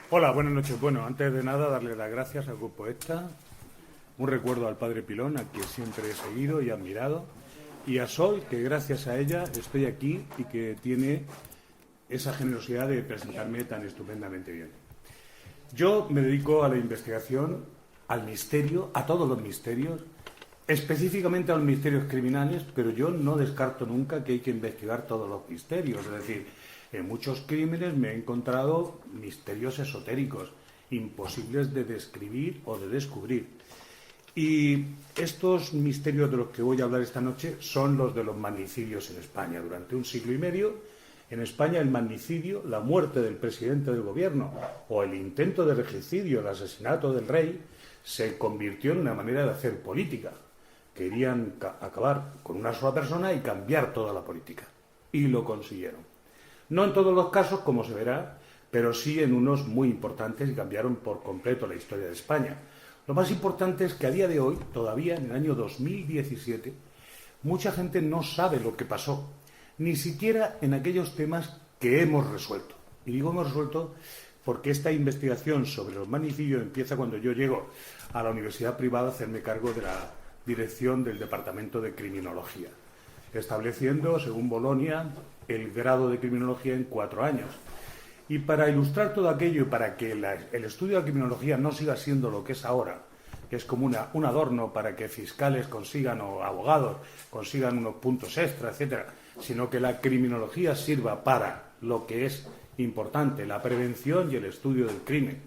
Hola, buenas noches. Bueno, antes de nada, darle las gracias al Grupo ETA, un recuerdo al Padre Pilón, a quien siempre he seguido y admirado, y a Sol, que gracias a ella estoy aquí y que tiene esa generosidad de presentarme tan estupendamente bien. Yo me dedico a la investigación, al misterio, a todos los misterios, específicamente a los misterios criminales, pero yo no descarto nunca que hay que investigar todos los misterios. Es decir, en muchos crímenes me he encontrado misterios esotéricos, imposibles de describir o de descubrir. Y estos misterios de los que voy a hablar esta noche son los de los magnicidios en España. Durante un siglo y medio, en España el magnicidio, la muerte del presidente del gobierno o el intento de regicidio, el asesinato del rey, se convirtió en una manera de hacer política. Querían acabar con una sola persona y cambiar toda la política. Y lo consiguieron. No en todos los casos, como se verá, pero sí en unos muy importantes y cambiaron por completo la historia de España. Lo más importante es que a día de hoy, todavía en el año 2017, mucha gente no sabe lo que pasó, ni siquiera en aquellos temas que hemos resuelto. Y digo hemos resuelto porque esta investigación sobre los magnicidios empieza cuando yo llego a la universidad privada a hacerme cargo de la dirección del Departamento de Criminología, estableciendo, según Bolonia, el grado de criminología en 4 años. Y para ilustrar todo aquello y para que el estudio de la criminología no siga siendo lo que es ahora, que es como un adorno para que fiscales consigan o abogados consigan unos puntos extra, etcétera, sino que la criminología sirva para lo que es importante, la prevención y el estudio del crimen,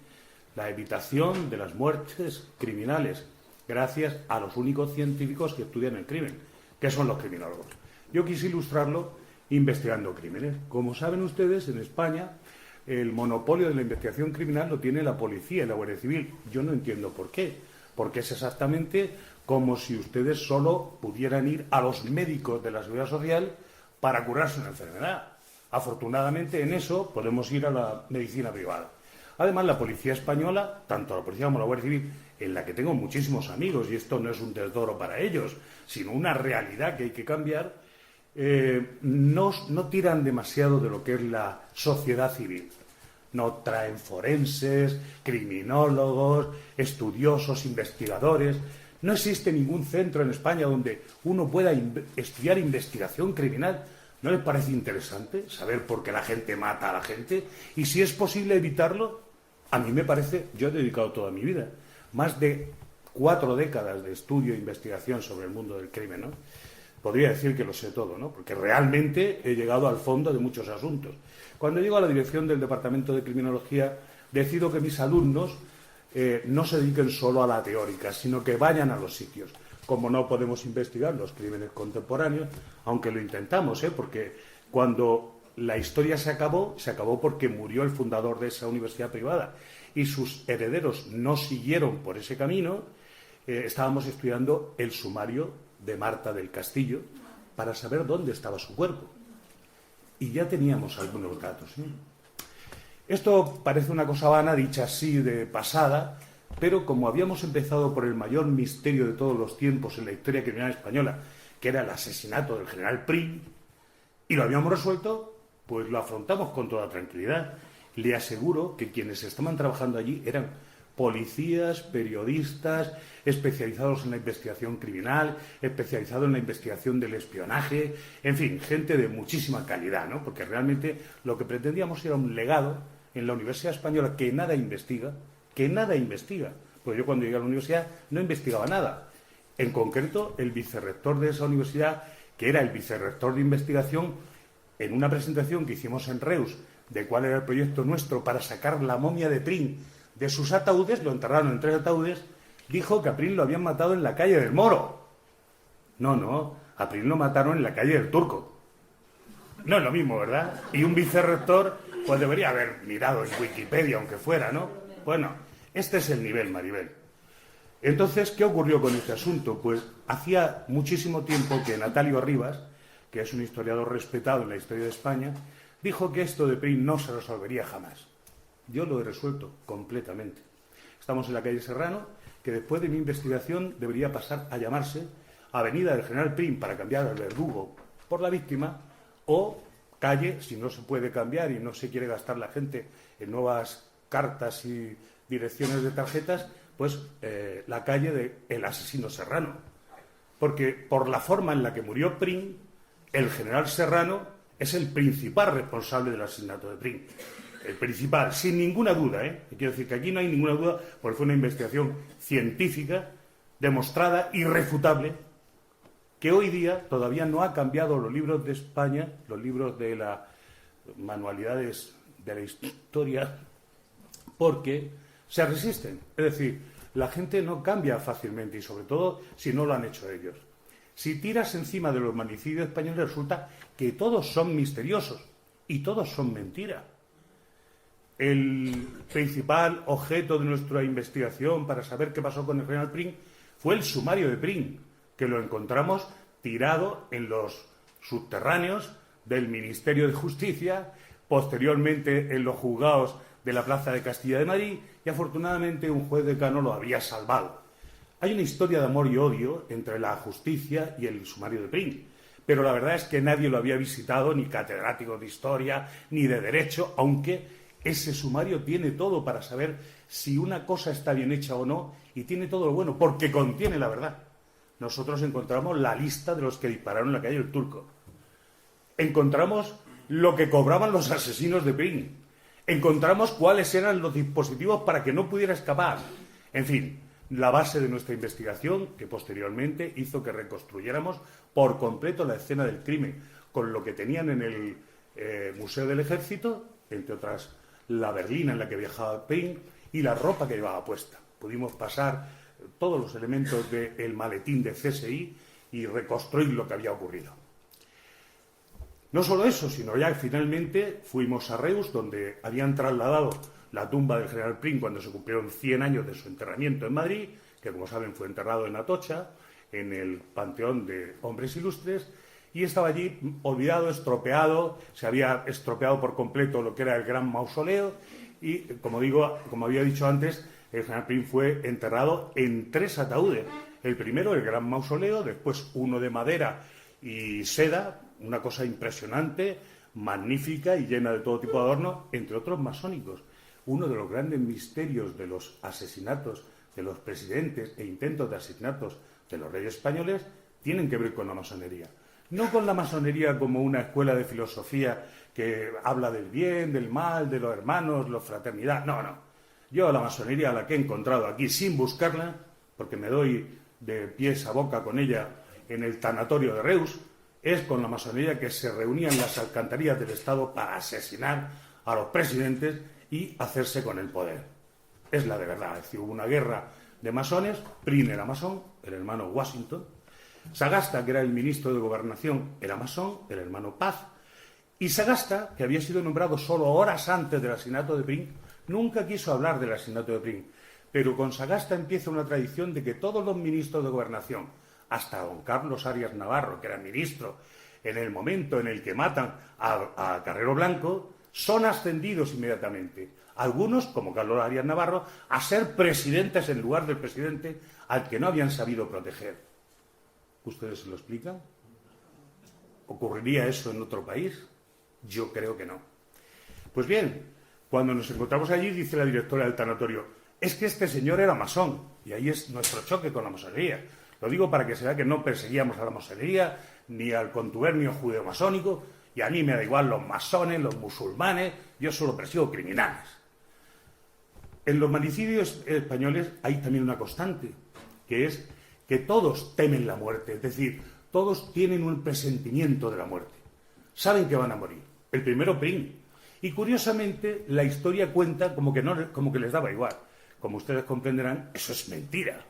la evitación de las muertes criminales, gracias a los únicos científicos que estudian el crimen, que son los criminólogos. Yo quise ilustrarlo investigando crímenes. Como saben ustedes, en España el monopolio de la investigación criminal lo tiene la policía y la Guardia Civil. Yo no entiendo por qué. Porque es exactamente como si ustedes solo pudieran ir a los médicos de la Seguridad Social para curarse una enfermedad. Afortunadamente, en eso podemos ir a la medicina privada. Además, la policía española, tanto la policía como la Guardia Civil, en la que tengo muchísimos amigos, y esto no es un desdoro para ellos, sino una realidad que hay que cambiar, no tiran demasiado de lo que es la sociedad civil. No traen forenses, criminólogos, estudiosos, investigadores. No existe ningún centro en España donde uno pueda estudiar investigación criminal. ¿No les parece interesante saber por qué la gente mata a la gente? Y si es posible evitarlo, a mí me parece, yo he dedicado toda mi vida, más de 4 décadas de estudio e investigación sobre el mundo del crimen, ¿no? Podría decir que lo sé todo, ¿no? Porque realmente he llegado al fondo de muchos asuntos. Cuando llego a la dirección del Departamento de Criminología, decido que mis alumnos no se dediquen solo a la teórica, sino que vayan a los sitios. Como no podemos investigar los crímenes contemporáneos, aunque lo intentamos, porque cuando la historia se acabó porque murió el fundador de esa universidad privada y sus herederos no siguieron por ese camino, estábamos estudiando el sumario de Marta del Castillo para saber dónde estaba su cuerpo. Y ya teníamos algunos datos. Esto parece una cosa vana, dicha así de pasada, pero como habíamos empezado por el mayor misterio de todos los tiempos en la historia criminal española, que era el asesinato del general Prim, y lo habíamos resuelto, pues lo afrontamos con toda tranquilidad. Le aseguro que quienes estaban trabajando allí eran policías, periodistas, especializados en la investigación criminal, especializados en la investigación del espionaje, en fin, gente de muchísima calidad, ¿no? Porque realmente lo que pretendíamos era un legado en la Universidad Española que nada investiga, Pues yo cuando llegué a la universidad no investigaba nada. En concreto, el vicerrector de esa universidad, que era el vicerrector de investigación, en una presentación que hicimos en Reus de cuál era el proyecto nuestro para sacar la momia de Prim de sus ataúdes, lo enterraron en 3 ataúdes, dijo que a Prim lo habían matado en la calle del Moro. No, a Prim lo mataron en la calle del Turco. No es lo mismo, ¿verdad? Y un vicerrector, pues debería haber mirado en Wikipedia, aunque fuera, ¿no? Bueno, este es el nivel, Maribel. Entonces, ¿qué ocurrió con este asunto? Pues hacía muchísimo tiempo que Natalio Rivas, que es un historiador respetado en la historia de España, dijo que esto de Prim no se resolvería jamás. Yo lo he resuelto completamente. Estamos en la calle Serrano, que después de mi investigación debería pasar a llamarse Avenida del General Prim para cambiar al verdugo por la víctima, o calle, si no se puede cambiar y no se quiere gastar la gente en nuevas cartas y direcciones de tarjetas, pues la calle de El Asesino Serrano. Porque por la forma en la que murió Prim, el general Serrano es el principal responsable del asesinato de Prim. El principal, sin ninguna duda, Quiero decir que aquí no hay ninguna duda, porque fue una investigación científica, demostrada, irrefutable, que hoy día todavía no ha cambiado los libros de España, los libros de las manualidades de la historia, porque se resisten. Es decir, la gente no cambia fácilmente, y sobre todo si no lo han hecho ellos. Si tiras encima de los manicidios españoles, resulta que todos son misteriosos y todos son mentira. El principal objeto de nuestra investigación para saber qué pasó con el general Prim fue el sumario de Prim, que lo encontramos tirado en los subterráneos del Ministerio de Justicia, posteriormente en los juzgados de la Plaza de Castilla de Madrid, y afortunadamente un juez decano lo había salvado. Hay una historia de amor y odio entre la justicia y el sumario de Prim, pero la verdad es que nadie lo había visitado, ni catedráticos de historia, ni de derecho, aunque ese sumario tiene todo para saber si una cosa está bien hecha o no, y tiene todo lo bueno, porque contiene la verdad. Nosotros encontramos la lista de los que dispararon en la calle del Turco. Encontramos lo que cobraban los asesinos de Prim. Encontramos cuáles eran los dispositivos para que no pudiera escapar. En fin, la base de nuestra investigación, que posteriormente hizo que reconstruyéramos por completo la escena del crimen, con lo que tenían en el Museo del Ejército, entre otras la berlina en la que viajaba Prim y la ropa que llevaba puesta. Pudimos pasar todos los elementos del maletín de CSI y reconstruir lo que había ocurrido. No solo eso, sino ya finalmente fuimos a Reus, donde habían trasladado la tumba del general Prim cuando se cumplieron 100 años de su enterramiento en Madrid, que como saben fue enterrado en Atocha, en el Panteón de Hombres Ilustres, y estaba allí olvidado, estropeado, se había estropeado por completo lo que era el gran mausoleo, y como había dicho antes, el general Prim fue enterrado en 3 ataúdes. El primero, el gran mausoleo, después uno de madera y seda, una cosa impresionante, magnífica y llena de todo tipo de adornos, entre otros masónicos. Uno de los grandes misterios de los asesinatos de los presidentes e intentos de asesinatos de los reyes españoles tienen que ver con la masonería. No con la masonería como una escuela de filosofía que habla del bien, del mal, de los hermanos, la fraternidad. No, no. Yo la masonería, la que he encontrado aquí sin buscarla, porque me doy de pies a boca con ella en el tanatorio de Reus, es con la masonería que se reunían las alcantarillas del Estado para asesinar a los presidentes y hacerse con el poder. Es la de verdad. Es decir, hubo una guerra de masones, Prim era masón, el hermano Washington, Sagasta, que era el ministro de Gobernación, era masón, el hermano Paz, y Sagasta, que había sido nombrado solo horas antes del asesinato de Prim, nunca quiso hablar del asesinato de Prim, pero con Sagasta empieza una tradición de que todos los ministros de Gobernación, hasta don Carlos Arias Navarro, que era ministro en el momento en el que matan a Carrero Blanco, son ascendidos inmediatamente. Algunos, como Carlos Arias Navarro, a ser presidentes en lugar del presidente al que no habían sabido proteger. ¿Ustedes se lo explican? ¿Ocurriría eso en otro país? Yo creo que no. Pues bien, cuando nos encontramos allí, dice la directora del tanatorio, es que este señor era masón, y ahí es nuestro choque con la masonería. Lo digo para que se vea que no perseguíamos a la masonería, ni al contubernio judeo-masónico, y a mí me da igual los masones, los musulmanes, yo solo persigo criminales. En los manicidios españoles hay también una constante, que es que todos temen la muerte, es decir, todos tienen un presentimiento de la muerte. Saben que van a morir. El primero Prim. Y curiosamente la historia cuenta como que les daba igual. Como ustedes comprenderán, eso es mentira.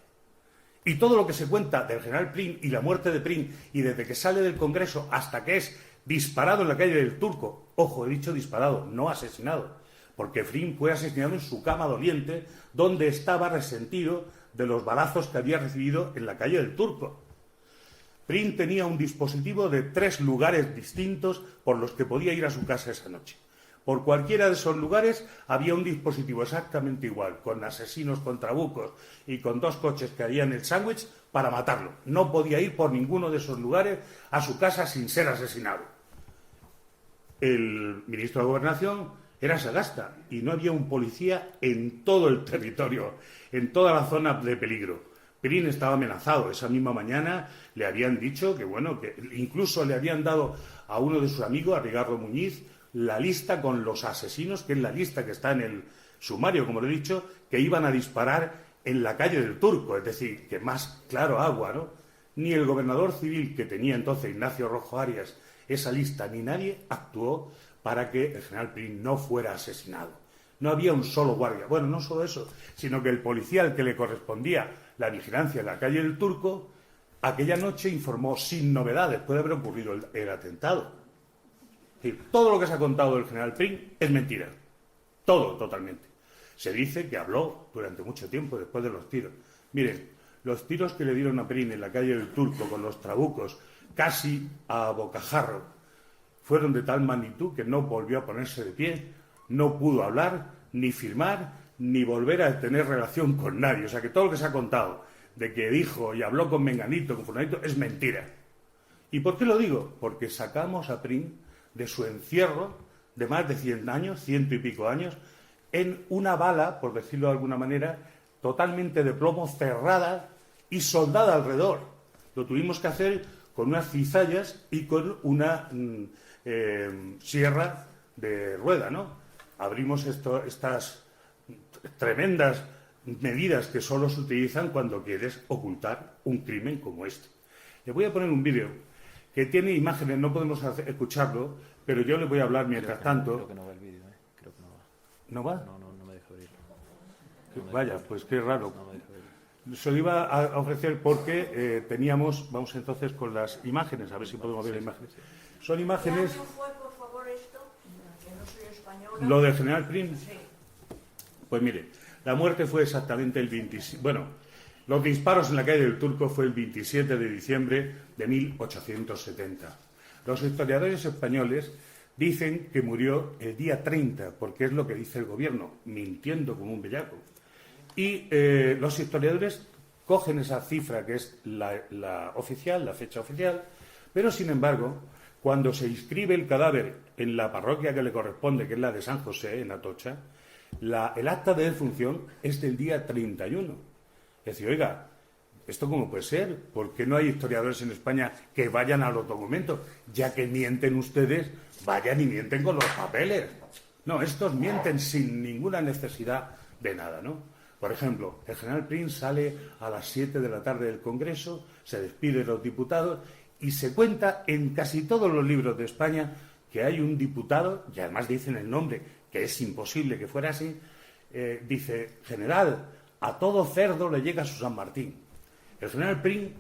Y todo lo que se cuenta del general Prim y la muerte de Prim, y desde que sale del Congreso hasta que es disparado en la calle del Turco, ojo, he dicho disparado, no asesinado, porque Prim fue asesinado en su cama doliente, donde estaba resentido de los balazos que había recibido en la calle del Turco. Prim tenía un dispositivo de 3 lugares distintos por los que podía ir a su casa esa noche. Por cualquiera de esos lugares había un dispositivo exactamente igual, con asesinos con trabucos y con 2 coches que harían el sándwich para matarlo. No podía ir por ninguno de esos lugares a su casa sin ser asesinado. El ministro de Gobernación era Sagasta, y no había un policía en todo el territorio, en toda la zona de peligro. Prin estaba amenazado. Esa misma mañana le habían dicho que, bueno, que incluso le habían dado a uno de sus amigos, a Ricardo Muñiz, la lista con los asesinos, que es la lista que está en el sumario, como le he dicho, que iban a disparar en la calle del Turco. Es decir, que más claro agua, ¿no? Ni el gobernador civil que tenía entonces, Ignacio Rojo Arias, esa lista, ni nadie actuó para que el general Prin no fuera asesinado. No había un solo guardia. Bueno, no solo eso, sino que el policía al que le correspondía la vigilancia en la calle del Turco, aquella noche informó sin novedad, después de haber ocurrido el atentado. Es decir, todo lo que se ha contado del general Prin es mentira. Todo, totalmente. Se dice que habló durante mucho tiempo después de los tiros. Miren, los tiros que le dieron a Prin en la calle del Turco con los trabucos, casi a bocajarro, fueron de tal magnitud que no volvió a ponerse de pie, no pudo hablar, ni firmar, ni volver a tener relación con nadie. O sea que todo lo que se ha contado de que dijo y habló con Menganito, con Fulanito, es mentira. ¿Y por qué lo digo? Porque sacamos a Prin de su encierro de más de 100 años, 100 y pico años, en una bala, por decirlo de alguna manera, totalmente de plomo, cerrada y soldada alrededor. Lo tuvimos que hacer con unas cizallas y con una sierra de rueda, ¿no? Abrimos estas tremendas medidas que solo se utilizan cuando quieres ocultar un crimen como este. Le voy a poner un vídeo que tiene imágenes, no podemos escucharlo, pero yo le voy a hablar mientras tanto. Creo que no va el vídeo, ¿eh? Creo que no va. ¿No va? No me deja abrirlo. Vaya, pues qué raro. No me deja abrirlo. Se lo iba a ofrecer porque teníamos, vamos entonces con las imágenes, a ver si podemos ver las imágenes. Son imágenes. ¿Qué año fue, por favor, esto? Que no soy española. Lo del general Prin. Sí. Pues mire, la muerte fue exactamente el 27. Bueno, los disparos en la calle del Turco fue el 27 de diciembre de 1870. Los historiadores españoles dicen que murió el día 30, porque es lo que dice el gobierno, mintiendo como un bellaco. Y los historiadores cogen esa cifra que es la oficial, la fecha oficial, pero sin embargo, cuando se inscribe el cadáver en la parroquia que le corresponde, que es la de San José, en Atocha, el acta de defunción es del día 31. Es decir, oiga, ¿esto cómo puede ser? ¿Por qué no hay historiadores en España que vayan a los documentos? Ya que mienten ustedes, vayan y mienten con los papeles. No, estos mienten sin ninguna necesidad de nada, ¿no? Por ejemplo, el general Prin sale a las 7 de la tarde del Congreso, se despide de los diputados y se cuenta en casi todos los libros de España que hay un diputado, y además dicen el nombre, que es imposible que fuera así, dice, general, a todo cerdo le llega su San Martín. El general Prin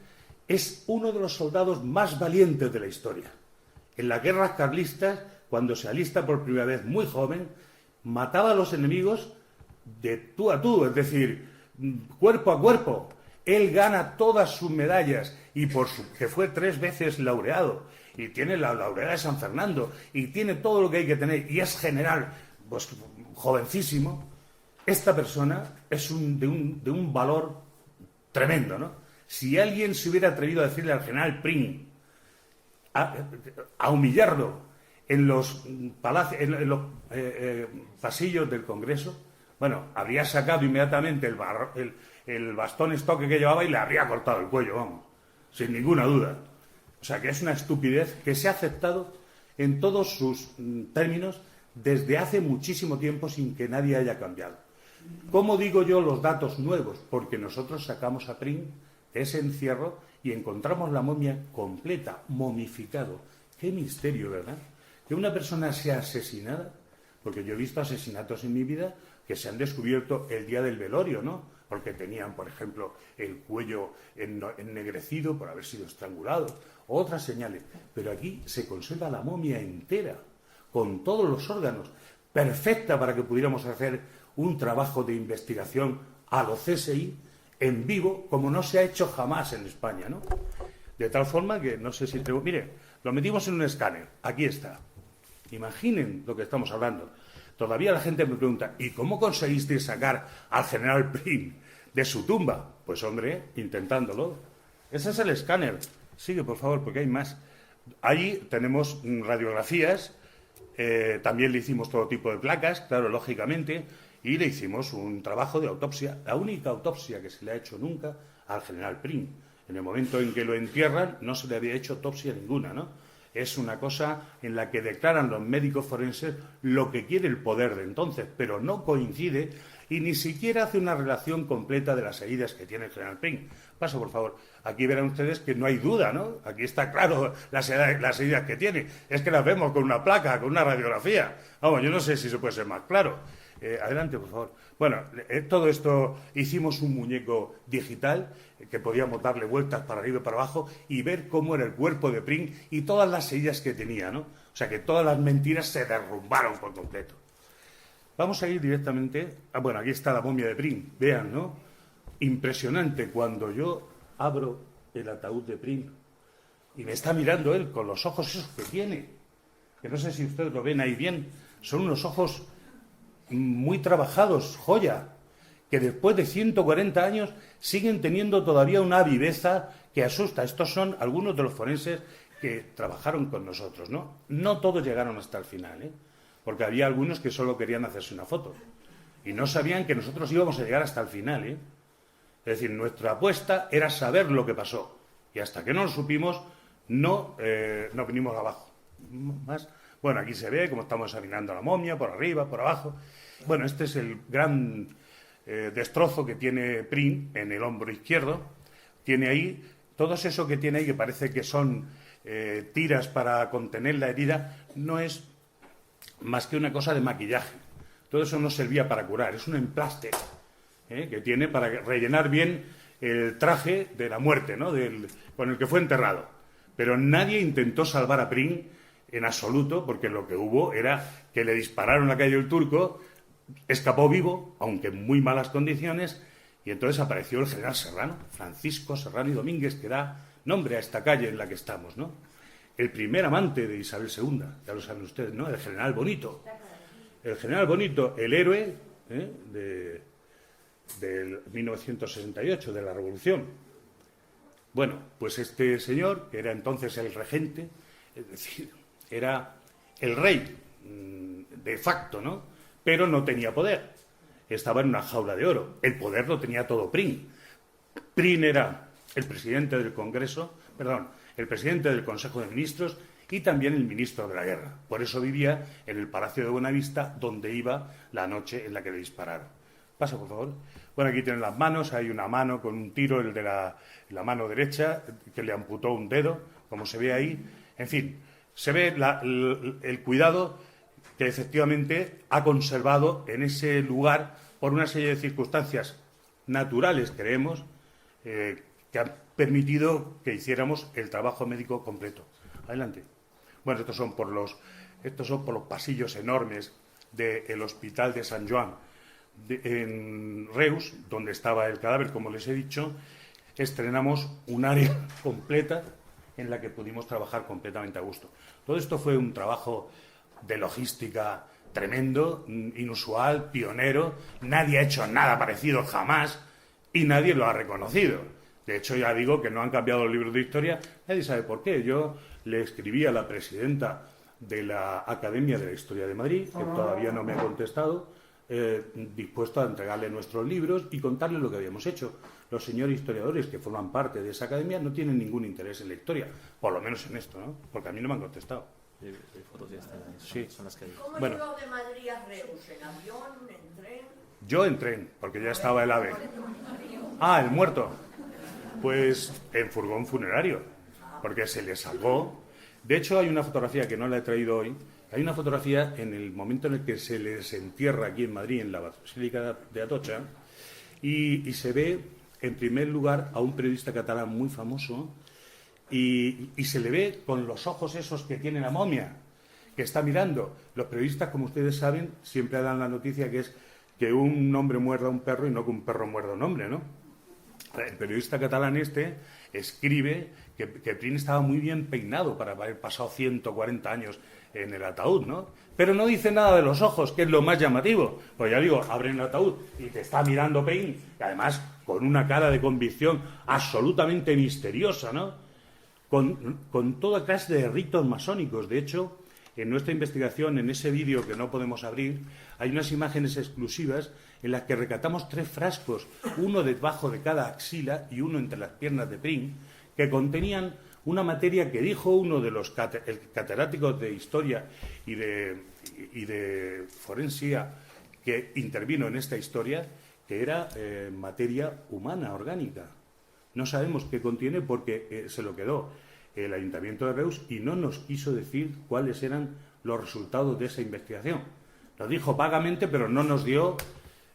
es uno de los soldados más valientes de la historia. En las guerras carlistas, cuando se alista por primera vez muy joven, mataba a los enemigos de tú a tú, es decir, cuerpo a cuerpo. Él gana todas sus medallas y que fue 3 veces laureado y tiene la laureada de San Fernando y tiene todo lo que hay que tener y es general, pues jovencísimo. Esta persona es de un valor tremendo, ¿no? Si alguien se hubiera atrevido a decirle al general Prin a humillarlo en los pasillos del Congreso, bueno, habría sacado inmediatamente el bastón estoque que llevaba y le habría cortado el cuello, vamos, sin ninguna duda. O sea, que es una estupidez que se ha aceptado en todos sus términos desde hace muchísimo tiempo sin que nadie haya cambiado. ¿Cómo digo yo los datos nuevos? Porque nosotros sacamos a Prin de ese encierro y encontramos la momia completa, momificado. Qué misterio, ¿verdad? Que una persona sea asesinada, porque yo he visto asesinatos en mi vida que se han descubierto el día del velorio, ¿no? Porque tenían, por ejemplo, el cuello ennegrecido por haber sido estrangulados, otras señales. Pero aquí se conserva la momia entera, con todos los órganos, perfecta para que pudiéramos hacer un trabajo de investigación a lo CSI en vivo, como no se ha hecho jamás en España, ¿no? De tal forma que, no sé si tengo... Mire, lo metimos en un escáner, aquí está. Imaginen lo que estamos hablando. Todavía la gente me pregunta, ¿y cómo conseguisteis sacar al general Prin de su tumba? Pues hombre, intentándolo. Ese es el escáner. Sigue, por favor, porque hay más. Allí tenemos radiografías También le hicimos todo tipo de placas, claro, lógicamente, y le hicimos un trabajo de autopsia, la única autopsia que se le ha hecho nunca al general Prim. En el momento en que lo entierran no se le había hecho autopsia ninguna, ¿no? Es una cosa en la que declaran los médicos forenses lo que quiere el poder de entonces, pero no coincide y ni siquiera hace una relación completa de las heridas que tiene el general Prim. Paso, por favor. Aquí verán ustedes que no hay duda, ¿no? Aquí está claro las heridas que tiene. Es que las vemos con una placa, con una radiografía. Vamos, yo no sé si se puede ser más claro. Adelante, por favor. Bueno, todo esto, hicimos un muñeco digital que podíamos darle vueltas para arriba y para abajo y ver cómo era el cuerpo de Prim y todas las heridas que tenía, ¿no? O sea, que todas las mentiras se derrumbaron por completo. Vamos a ir directamente... bueno, aquí está la momia de Prim. Vean, ¿no? Impresionante cuando yo abro el ataúd de Prim y me está mirando él con los ojos esos que tiene, que no sé si ustedes lo ven ahí bien, son unos ojos muy trabajados, joya, que después de 140 años siguen teniendo todavía una viveza que asusta. Estos son algunos de los forenses que trabajaron con nosotros, ¿no? No todos llegaron hasta el final, ¿eh? Porque había algunos que solo querían hacerse una foto y no sabían que nosotros íbamos a llegar hasta el final, ¿eh? Es decir, nuestra apuesta era saber lo que pasó y hasta que no lo supimos no vinimos abajo. Más. Bueno, aquí se ve cómo estamos examinando la momia, por arriba, por abajo. Bueno, este es el gran destrozo que tiene Prim en el hombro izquierdo. Tiene ahí, todo eso que tiene ahí, que parece que son tiras para contener la herida, no es más que una cosa de maquillaje. Todo eso no servía para curar, es un emplaste que tiene para rellenar bien el traje de la muerte, ¿no? Con el que fue enterrado. Pero nadie intentó salvar a Prim en absoluto, porque lo que hubo era que le dispararon a la calle del Turco, escapó vivo, aunque en muy malas condiciones, y entonces apareció el general Serrano, Francisco Serrano y Domínguez, que da nombre a esta calle en la que estamos, ¿no? El primer amante de Isabel II, ya lo saben ustedes, ¿no? El general Bonito. El general Bonito, el héroe del 1968, de la Revolución. Bueno, pues este señor, que era entonces el regente, es decir, era el rey de facto, ¿no? Pero no tenía poder. Estaba en una jaula de oro. El poder lo tenía todo Prim. Prim era el presidente del Congreso, el presidente del Consejo de Ministros y también el ministro de la Guerra. Por eso vivía en el Palacio de Buenavista, donde iba la noche en la que le dispararon. Pasa, por favor. Bueno, aquí tienen las manos. Hay una mano con un tiro, el de la mano derecha, que le amputó un dedo, como se ve ahí. En fin, se ve el cuidado que efectivamente ha conservado en ese lugar por una serie de circunstancias naturales, creemos, que han permitido que hiciéramos el trabajo médico completo. Adelante. Bueno, estos son por los pasillos enormes del Hospital de Sant Joan en Reus, donde estaba el cadáver, como les he dicho. Estrenamos un área completa en la que pudimos trabajar completamente a gusto. Todo esto fue un trabajo de logística tremendo, inusual, pionero. Nadie ha hecho nada parecido jamás y nadie lo ha reconocido. De hecho, ya digo que no han cambiado los libros de historia. Nadie sabe por qué. Yo le escribí a la presidenta de la Academia de la Historia de Madrid, que todavía no me ha contestado, dispuesto a entregarle nuestros libros y contarle lo que habíamos hecho. Los señores historiadores que forman parte de esa academia no tienen ningún interés en la historia, por lo menos en esto, ¿no? Porque a mí no me han contestado. Fotos ya están ahí, Sí. son las que hay. ¿Cómo Bueno. llegó de Madrid a Reus? ¿En avión? ¿En tren? Yo en tren, porque ya estaba el AVE. Ah, el muerto. Pues en furgón funerario, porque se le salvó. De hecho, hay una fotografía que no la he traído hoy. Hay una fotografía en el momento en el que se les entierra aquí en Madrid, en la Basílica de Atocha, y se ve, en primer lugar, a un periodista catalán muy famoso, y se le ve con los ojos esos que tiene la momia, que está mirando. Los periodistas, como ustedes saben, siempre dan la noticia que es que un hombre muerda a un perro y no que un perro muerda a un hombre, ¿no? El periodista catalán escribe que Prim estaba muy bien peinado para haber pasado 140 años en el ataúd, ¿no? Pero no dice nada de los ojos, que es lo más llamativo. Pues ya digo, abren el ataúd y te está mirando Prim, y además con una cara de convicción absolutamente misteriosa, ¿no? Con toda clase de ritos masónicos. De hecho, en nuestra investigación, en ese vídeo que no podemos abrir, hay unas imágenes exclusivas en las que recatamos 3 frascos, uno debajo de cada axila y uno entre las piernas de Prim, que contenían una materia que dijo uno de los catedráticos de historia y de forensia que intervino en esta historia, que era materia humana, orgánica. No sabemos qué contiene porque se lo quedó el Ayuntamiento de Reus y no nos quiso decir cuáles eran los resultados de esa investigación. Lo dijo vagamente, pero no nos dio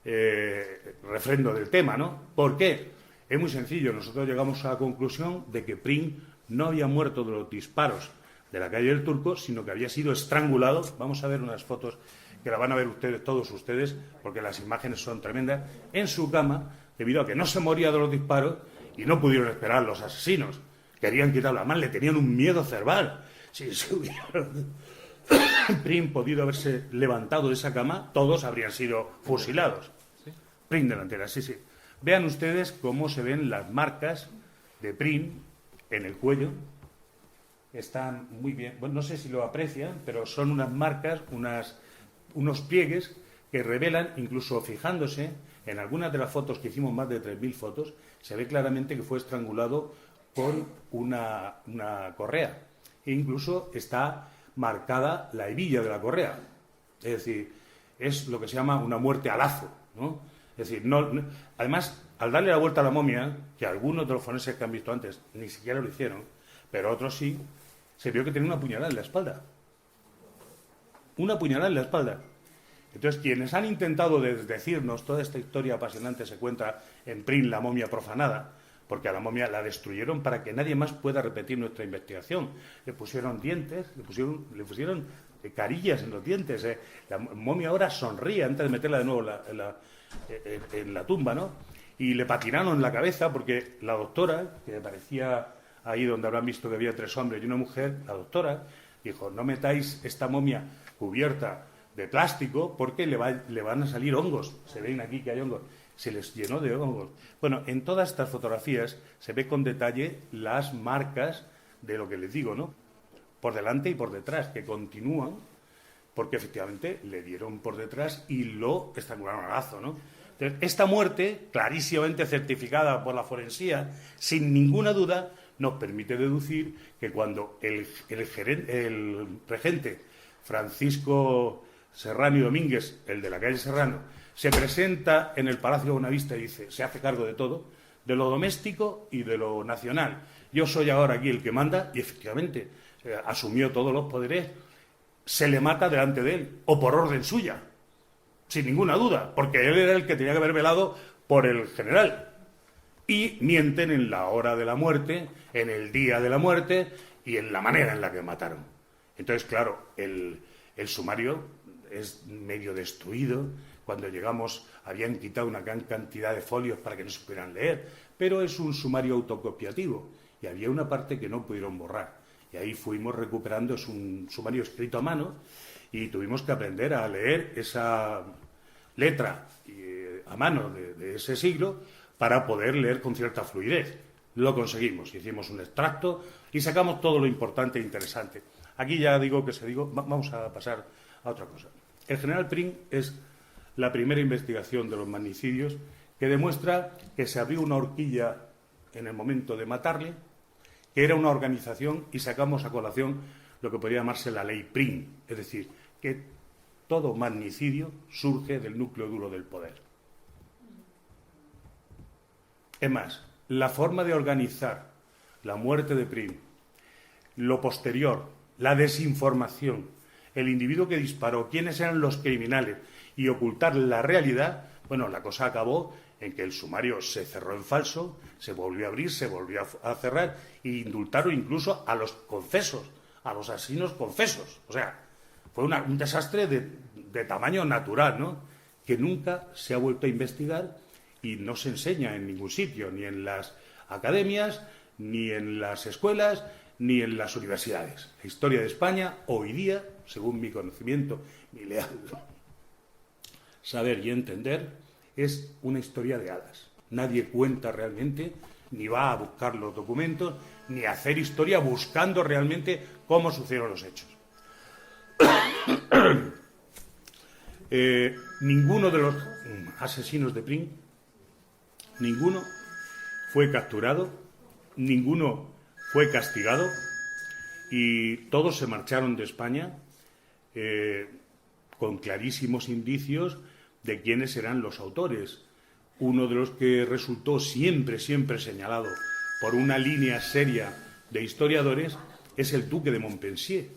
refrendo del tema, ¿no? ¿Por qué? Es muy sencillo. Nosotros llegamos a la conclusión de que Prim no había muerto de los disparos de la calle del Turco, sino que había sido estrangulado. Vamos a ver unas fotos que la van a ver ustedes, todos ustedes, porque las imágenes son tremendas, en su cama, debido a que no se moría de los disparos y no pudieron esperar los asesinos. Querían quitarlo, además le tenían un miedo cerval. Si se hubiera Prim podido haberse levantado de esa cama, todos habrían sido fusilados. Prim delantera, sí, sí. Vean ustedes cómo se ven las marcas de Prim en el cuello. Están muy bien, bueno, no sé si lo aprecian, pero son unas marcas, unos pliegues que revelan, incluso fijándose en algunas de las fotos que hicimos, más de 3.000 fotos, se ve claramente que fue estrangulado con una correa. E incluso está marcada la hebilla de la correa. Es decir, es lo que se llama una muerte a lazo, ¿no? Es decir, además, al darle la vuelta a la momia, que algunos de los forenses que han visto antes ni siquiera lo hicieron, pero otros sí, se vio que tenía una puñalada en la espalda. Una puñalada en la espalda. Entonces, quienes han intentado decirnos toda esta historia apasionante se cuenta en Prim, la momia profanada, porque a la momia la destruyeron para que nadie más pueda repetir nuestra investigación. Le pusieron dientes, le pusieron carillas en los dientes. La momia ahora sonríe antes de meterla de nuevo en la tumba, ¿no? Y le patinaron en la cabeza porque la doctora, que aparecía ahí donde habrán visto que había 3 hombres y una mujer, la doctora dijo, no metáis esta momia cubierta de plástico porque le van a salir hongos. Se ven aquí que hay hongos. Se les llenó de hongos. Bueno, en todas estas fotografías se ve con detalle las marcas de lo que les digo, ¿no? Por delante y por detrás, que continúan, porque efectivamente le dieron por detrás y lo estrangularon a lazo, ¿no? Entonces, esta muerte, clarísimamente certificada por la forensía, sin ninguna duda, nos permite deducir que cuando el regente Francisco Serrano y Domínguez, el de la calle Serrano, se presenta en el Palacio de Bonavista y dice, se hace cargo de todo, de lo doméstico y de lo nacional. Yo soy ahora aquí el que manda, y efectivamente asumió todos los poderes, se le mata delante de él, o por orden suya, sin ninguna duda, porque él era el que tenía que haber velado por el general. Y mienten en la hora de la muerte, en el día de la muerte y en la manera en la que mataron. Entonces, claro, el sumario es medio destruido. Cuando llegamos habían quitado una gran cantidad de folios para que no se pudieran leer, pero es un sumario autocopiativo y había una parte que no pudieron borrar. Y ahí fuimos recuperando, es un sumario escrito a mano y tuvimos que aprender a leer esa letra a mano de ese siglo para poder leer con cierta fluidez. Lo conseguimos, hicimos un extracto y sacamos todo lo importante e interesante. Aquí ya vamos a pasar a otra cosa. El general Prim es la primera investigación de los magnicidios que demuestra que se abrió una horquilla en el momento de matarle, que era una organización, y sacamos a colación lo que podría llamarse la ley Prim, es decir, que todo magnicidio surge del núcleo duro del poder. Es más, la forma de organizar la muerte de Prim, lo posterior, la desinformación, el individuo que disparó, quiénes eran los criminales y ocultar la realidad, bueno, la cosa acabó en que el sumario se cerró en falso, se volvió a abrir, se volvió a cerrar e indultaron incluso a los confesos, a los asesinos confesos. O sea, fue un desastre de tamaño natural, ¿no? Que nunca se ha vuelto a investigar y no se enseña en ningún sitio, ni en las academias, ni en las escuelas, ni en las universidades. La historia de España, hoy día, según mi conocimiento, mi leal saber y entender, es una historia de hadas. Nadie cuenta realmente, ni va a buscar los documentos, ni a hacer historia buscando realmente cómo sucedieron los hechos. Ninguno de los asesinos de Prim, ninguno fue capturado, ninguno fue castigado y todos se marcharon de España con clarísimos indicios de quiénes eran los autores. Uno de los que resultó siempre señalado por una línea seria de historiadores es el duque de Montpensier,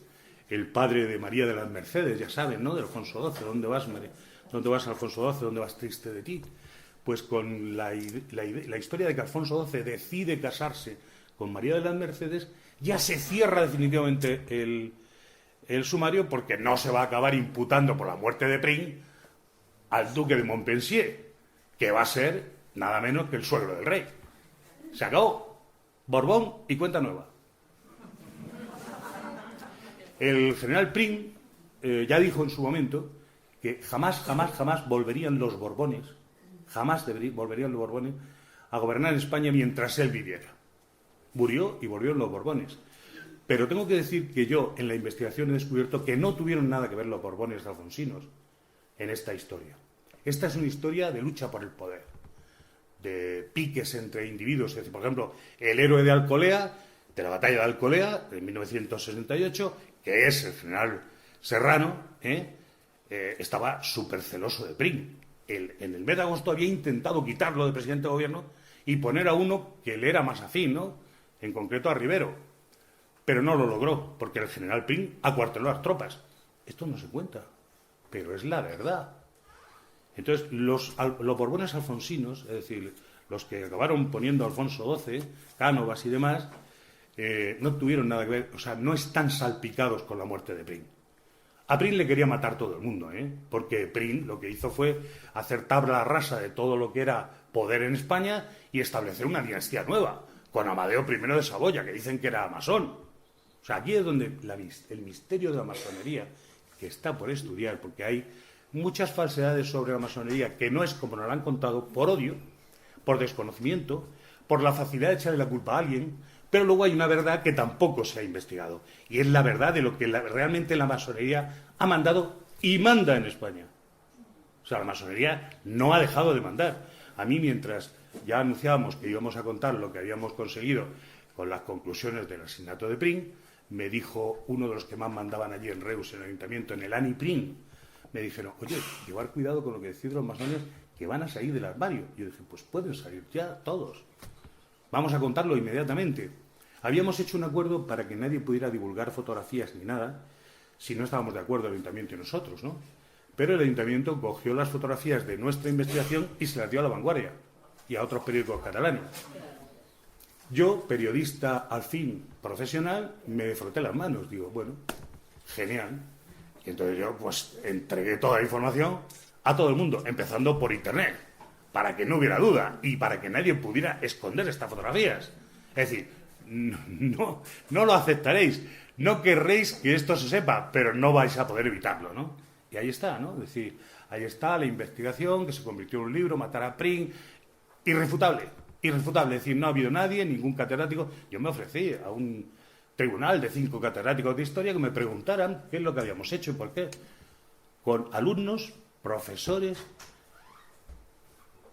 el padre de María de las Mercedes, ya saben, ¿no?, de Alfonso XII. ¿Dónde vas, Alfonso XII? ¿Dónde vas, triste de ti? Pues con la historia de que Alfonso XII decide casarse con María de las Mercedes, ya se cierra definitivamente el sumario, porque no se va a acabar imputando por la muerte de Prim al duque de Montpensier, que va a ser nada menos que el suegro del rey. Se acabó. Borbón y cuenta nueva. El general Prim ya dijo en su momento que jamás volverían los Borbones, volverían los Borbones a gobernar España mientras él viviera. Murió y volvieron los Borbones. Pero tengo que decir que yo en la investigación he descubierto que no tuvieron nada que ver los Borbones alfonsinos en esta historia. Esta es una historia de lucha por el poder, de piques entre individuos. Es decir, por ejemplo, el héroe de Alcolea, de la batalla de Alcolea, de 1968, que es el general Serrano, estaba súper celoso de Prim. En el mes de agosto había intentado quitarlo de presidente de gobierno y poner a uno que le era más afín, ¿no?, en concreto a Rivero. Pero no lo logró, porque el general Prim acuarteló las tropas. Esto no se cuenta, pero es la verdad. Entonces, los Borbones alfonsinos, es decir, los que acabaron poniendo a Alfonso XII, Cánovas y demás, no tuvieron nada que ver, o sea, no están salpicados con la muerte de Prim. A Prim le quería matar todo el mundo, porque Prim lo que hizo fue hacer tabla rasa de todo lo que era poder en España y establecer una dinastía nueva, con Amadeo I de Saboya, que dicen que era masón. O sea, aquí es donde el misterio de la masonería, que está por estudiar, porque hay muchas falsedades sobre la masonería que no es como nos la han contado, por odio, por desconocimiento, por la facilidad de echarle la culpa a alguien, pero luego hay una verdad que tampoco se ha investigado, y es la verdad de lo que realmente la masonería ha mandado y manda en España. O sea, la masonería no ha dejado de mandar. A mí, mientras ya anunciábamos que íbamos a contar lo que habíamos conseguido con las conclusiones del asesinato de Prim, me dijo uno de los que más mandaban allí en Reus, en el ayuntamiento, en el ANI Prim, me dijeron, oye, llevar cuidado con lo que decís los masones, que van a salir del armario. Y yo dije, pues pueden salir ya todos. Vamos a contarlo inmediatamente. Habíamos hecho un acuerdo para que nadie pudiera divulgar fotografías ni nada, si no estábamos de acuerdo el ayuntamiento y nosotros, ¿no? Pero el ayuntamiento cogió las fotografías de nuestra investigación y se las dio a La Vanguardia y a otros periódicos catalanes. Yo, periodista al fin profesional, me froté las manos. Digo, bueno, genial. Y entonces yo, pues, entregué toda la información a todo el mundo, empezando por Internet, para que no hubiera duda y para que nadie pudiera esconder estas fotografías. Es decir, no lo aceptaréis, no querréis que esto se sepa, pero no vais a poder evitarlo, ¿no? Y ahí está, ¿no? Es decir, ahí está la investigación que se convirtió en un libro, Matar a Prim, irrefutable, es decir, no ha habido nadie, ningún catedrático. Yo me ofrecí a un tribunal de 5 catedráticos de historia que me preguntaran qué es lo que habíamos hecho y por qué, con alumnos, profesores,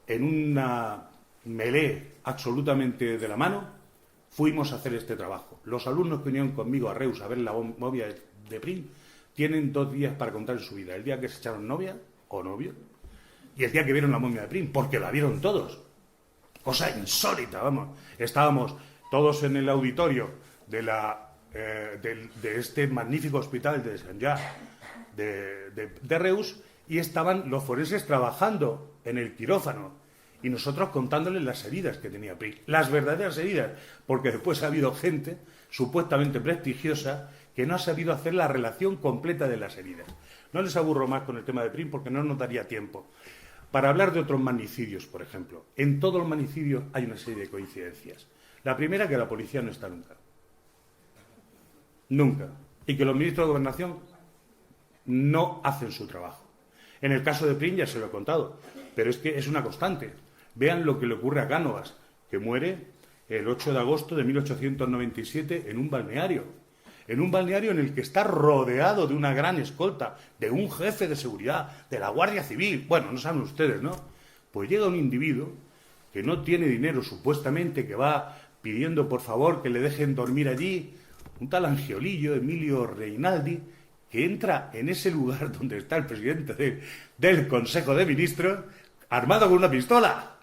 en una melé absolutamente de la mano, fuimos a hacer este trabajo. Los alumnos que vinieron conmigo a Reus a ver la momia de Prim tienen 2 días para contar su vida: el día que se echaron novia o novio y el día que vieron la momia de Prim, porque la vieron todos. Cosa insólita, vamos. Estábamos todos en el auditorio de este magnífico hospital de Sant Llà de Reus, y estaban los forenses trabajando en el quirófano y nosotros contándoles las heridas que tenía Prim, las verdaderas heridas, porque después ha habido gente supuestamente prestigiosa que no ha sabido hacer la relación completa de las heridas. No les aburro más con el tema de Prim porque no nos daría tiempo. Para hablar de otros magnicidios, por ejemplo, en todos los magnicidios hay una serie de coincidencias. La primera, que la policía no está nunca. Nunca. Y que los ministros de Gobernación no hacen su trabajo. En el caso de Prim ya se lo he contado, pero es que es una constante. Vean lo que le ocurre a Cánovas, que muere el 8 de agosto de 1897 en un balneario. en un balneario en el que está rodeado de una gran escolta, de un jefe de seguridad, de la Guardia Civil. Bueno, no saben ustedes, ¿no? Pues llega un individuo que no tiene dinero, supuestamente, que va pidiendo por favor que le dejen dormir allí, un tal Angiolillo, Emilio Reinaldi, que entra en ese lugar donde está el presidente del Consejo de Ministros, armado con una pistola,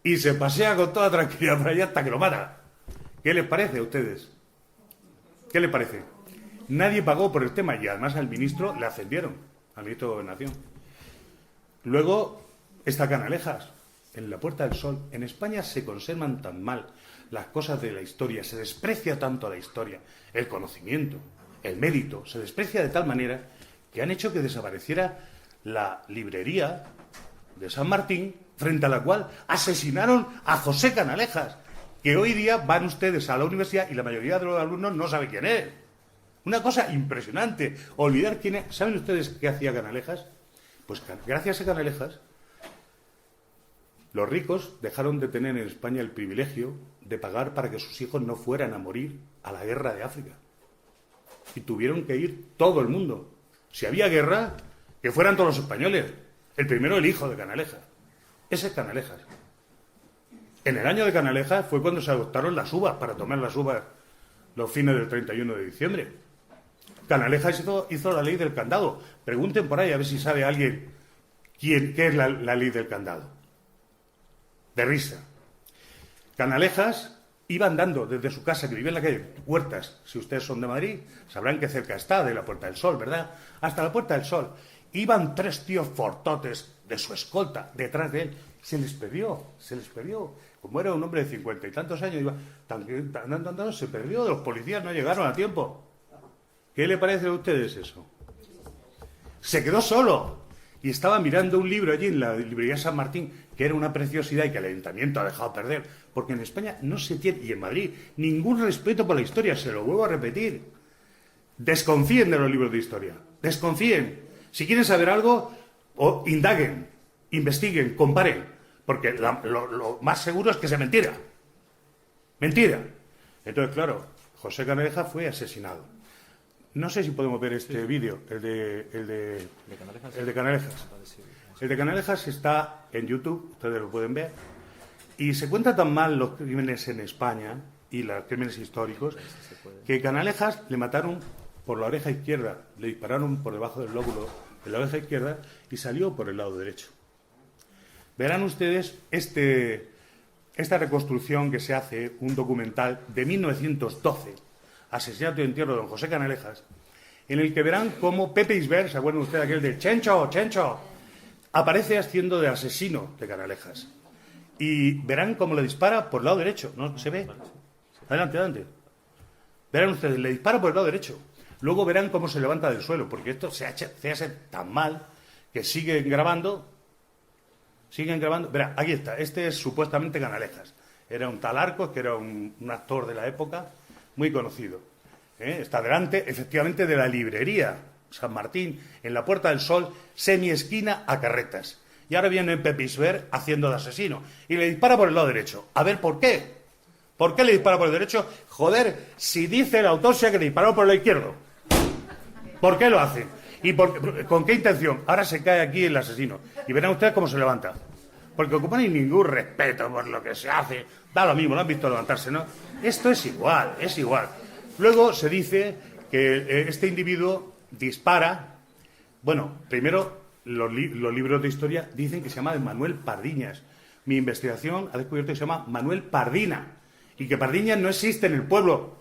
y se pasea con toda tranquilidad por allá hasta que lo mata. ¿Qué les parece a ustedes? ¿Qué les parece? Nadie pagó por el tema y además al ministro le ascendieron, al ministro de Gobernación. Luego está Canalejas, en la Puerta del Sol. En España se conservan tan mal las cosas de la historia, se desprecia tanto la historia, el conocimiento, el mérito, se desprecia de tal manera que han hecho que desapareciera la librería de San Martín, frente a la cual asesinaron a José Canalejas, que hoy día van ustedes a la universidad y la mayoría de los alumnos no sabe quién es. Una cosa impresionante, olvidar quién es. ¿Saben ustedes qué hacía Canalejas? Pues gracias a Canalejas, los ricos dejaron de tener en España el privilegio de pagar para que sus hijos no fueran a morir a la guerra de África. Y tuvieron que ir todo el mundo. Si había guerra, que fueran todos los españoles. El primero, el hijo de Canalejas. Ese es Canalejas. En el año de Canalejas fue cuando se adoptaron las uvas, para tomar las uvas los fines del 31 de diciembre. Canalejas hizo la ley del candado. Pregunten por ahí a ver si sabe alguien qué es la ley del candado. De risa. Canalejas iba andando desde su casa, que vivía en la calle Huertas. Si ustedes son de Madrid, sabrán que cerca está de la Puerta del Sol, ¿verdad? Hasta la Puerta del Sol. Iban 3 tíos fortotes de su escolta detrás de él. Se les perdió. Como era un hombre de 50 y tantos años, iba andando, se perdió. Los policías no llegaron a tiempo. ¿Qué le parece a ustedes eso? Se quedó solo. Y estaba mirando un libro allí en la librería San Martín, que era una preciosidad y que el ayuntamiento ha dejado perder, porque en España no se tiene, y en Madrid, ningún respeto por la historia, se lo vuelvo a repetir. Desconfíen de los libros de historia, desconfíen. Si quieren saber algo, indaguen, investiguen, comparen, porque lo más seguro es que sea mentira. Mentira. Entonces, claro, José Canalejas fue asesinado. No sé si podemos ver este vídeo, el de Canalejas. El de Canalejas está en YouTube, ustedes lo pueden ver, y se cuentan tan mal los crímenes en España y los crímenes históricos que Canalejas le mataron por la oreja izquierda, le dispararon por debajo del lóbulo de la oreja izquierda y salió por el lado derecho. Verán ustedes esta reconstrucción que se hace, un documental de 1912, Asesinato y entierro de don José Canalejas, en el que verán cómo Pepe Isbert, ¿se acuerdan ustedes aquel de Chencho, Chencho? Aparece haciendo de asesino de Canalejas. Y verán cómo le dispara por el lado derecho. ¿No se ve? Adelante, adelante. Verán ustedes, le dispara por el lado derecho. Luego verán cómo se levanta del suelo, porque esto se hace tan mal que siguen grabando. Verá, aquí está. Este es supuestamente Canalejas. Era un tal Arcos, que era un actor de la época, muy conocido. Está delante, efectivamente, de la librería San Martín, en la Puerta del Sol, semiesquina a Carretas. Y ahora viene Pepe Isbert haciendo de asesino. Y le dispara por el lado derecho. A ver, ¿por qué? ¿Por qué le dispara por el derecho? Joder, si dice la autopsia que le disparó por el izquierdo. ¿Por qué lo hace? ¿Y con qué intención? Ahora se cae aquí el asesino. Y verán ustedes cómo se levanta. Porque como no hay ningún respeto por lo que se hace, da lo mismo, lo han visto levantarse, ¿no? Esto es igual, es igual. Luego se dice que este individuo dispara. Bueno, primero los libros de historia dicen que se llama Manuel Pardiñas. Mi investigación ha descubierto que se llama Manuel Pardina y que Pardiñas no existe en el pueblo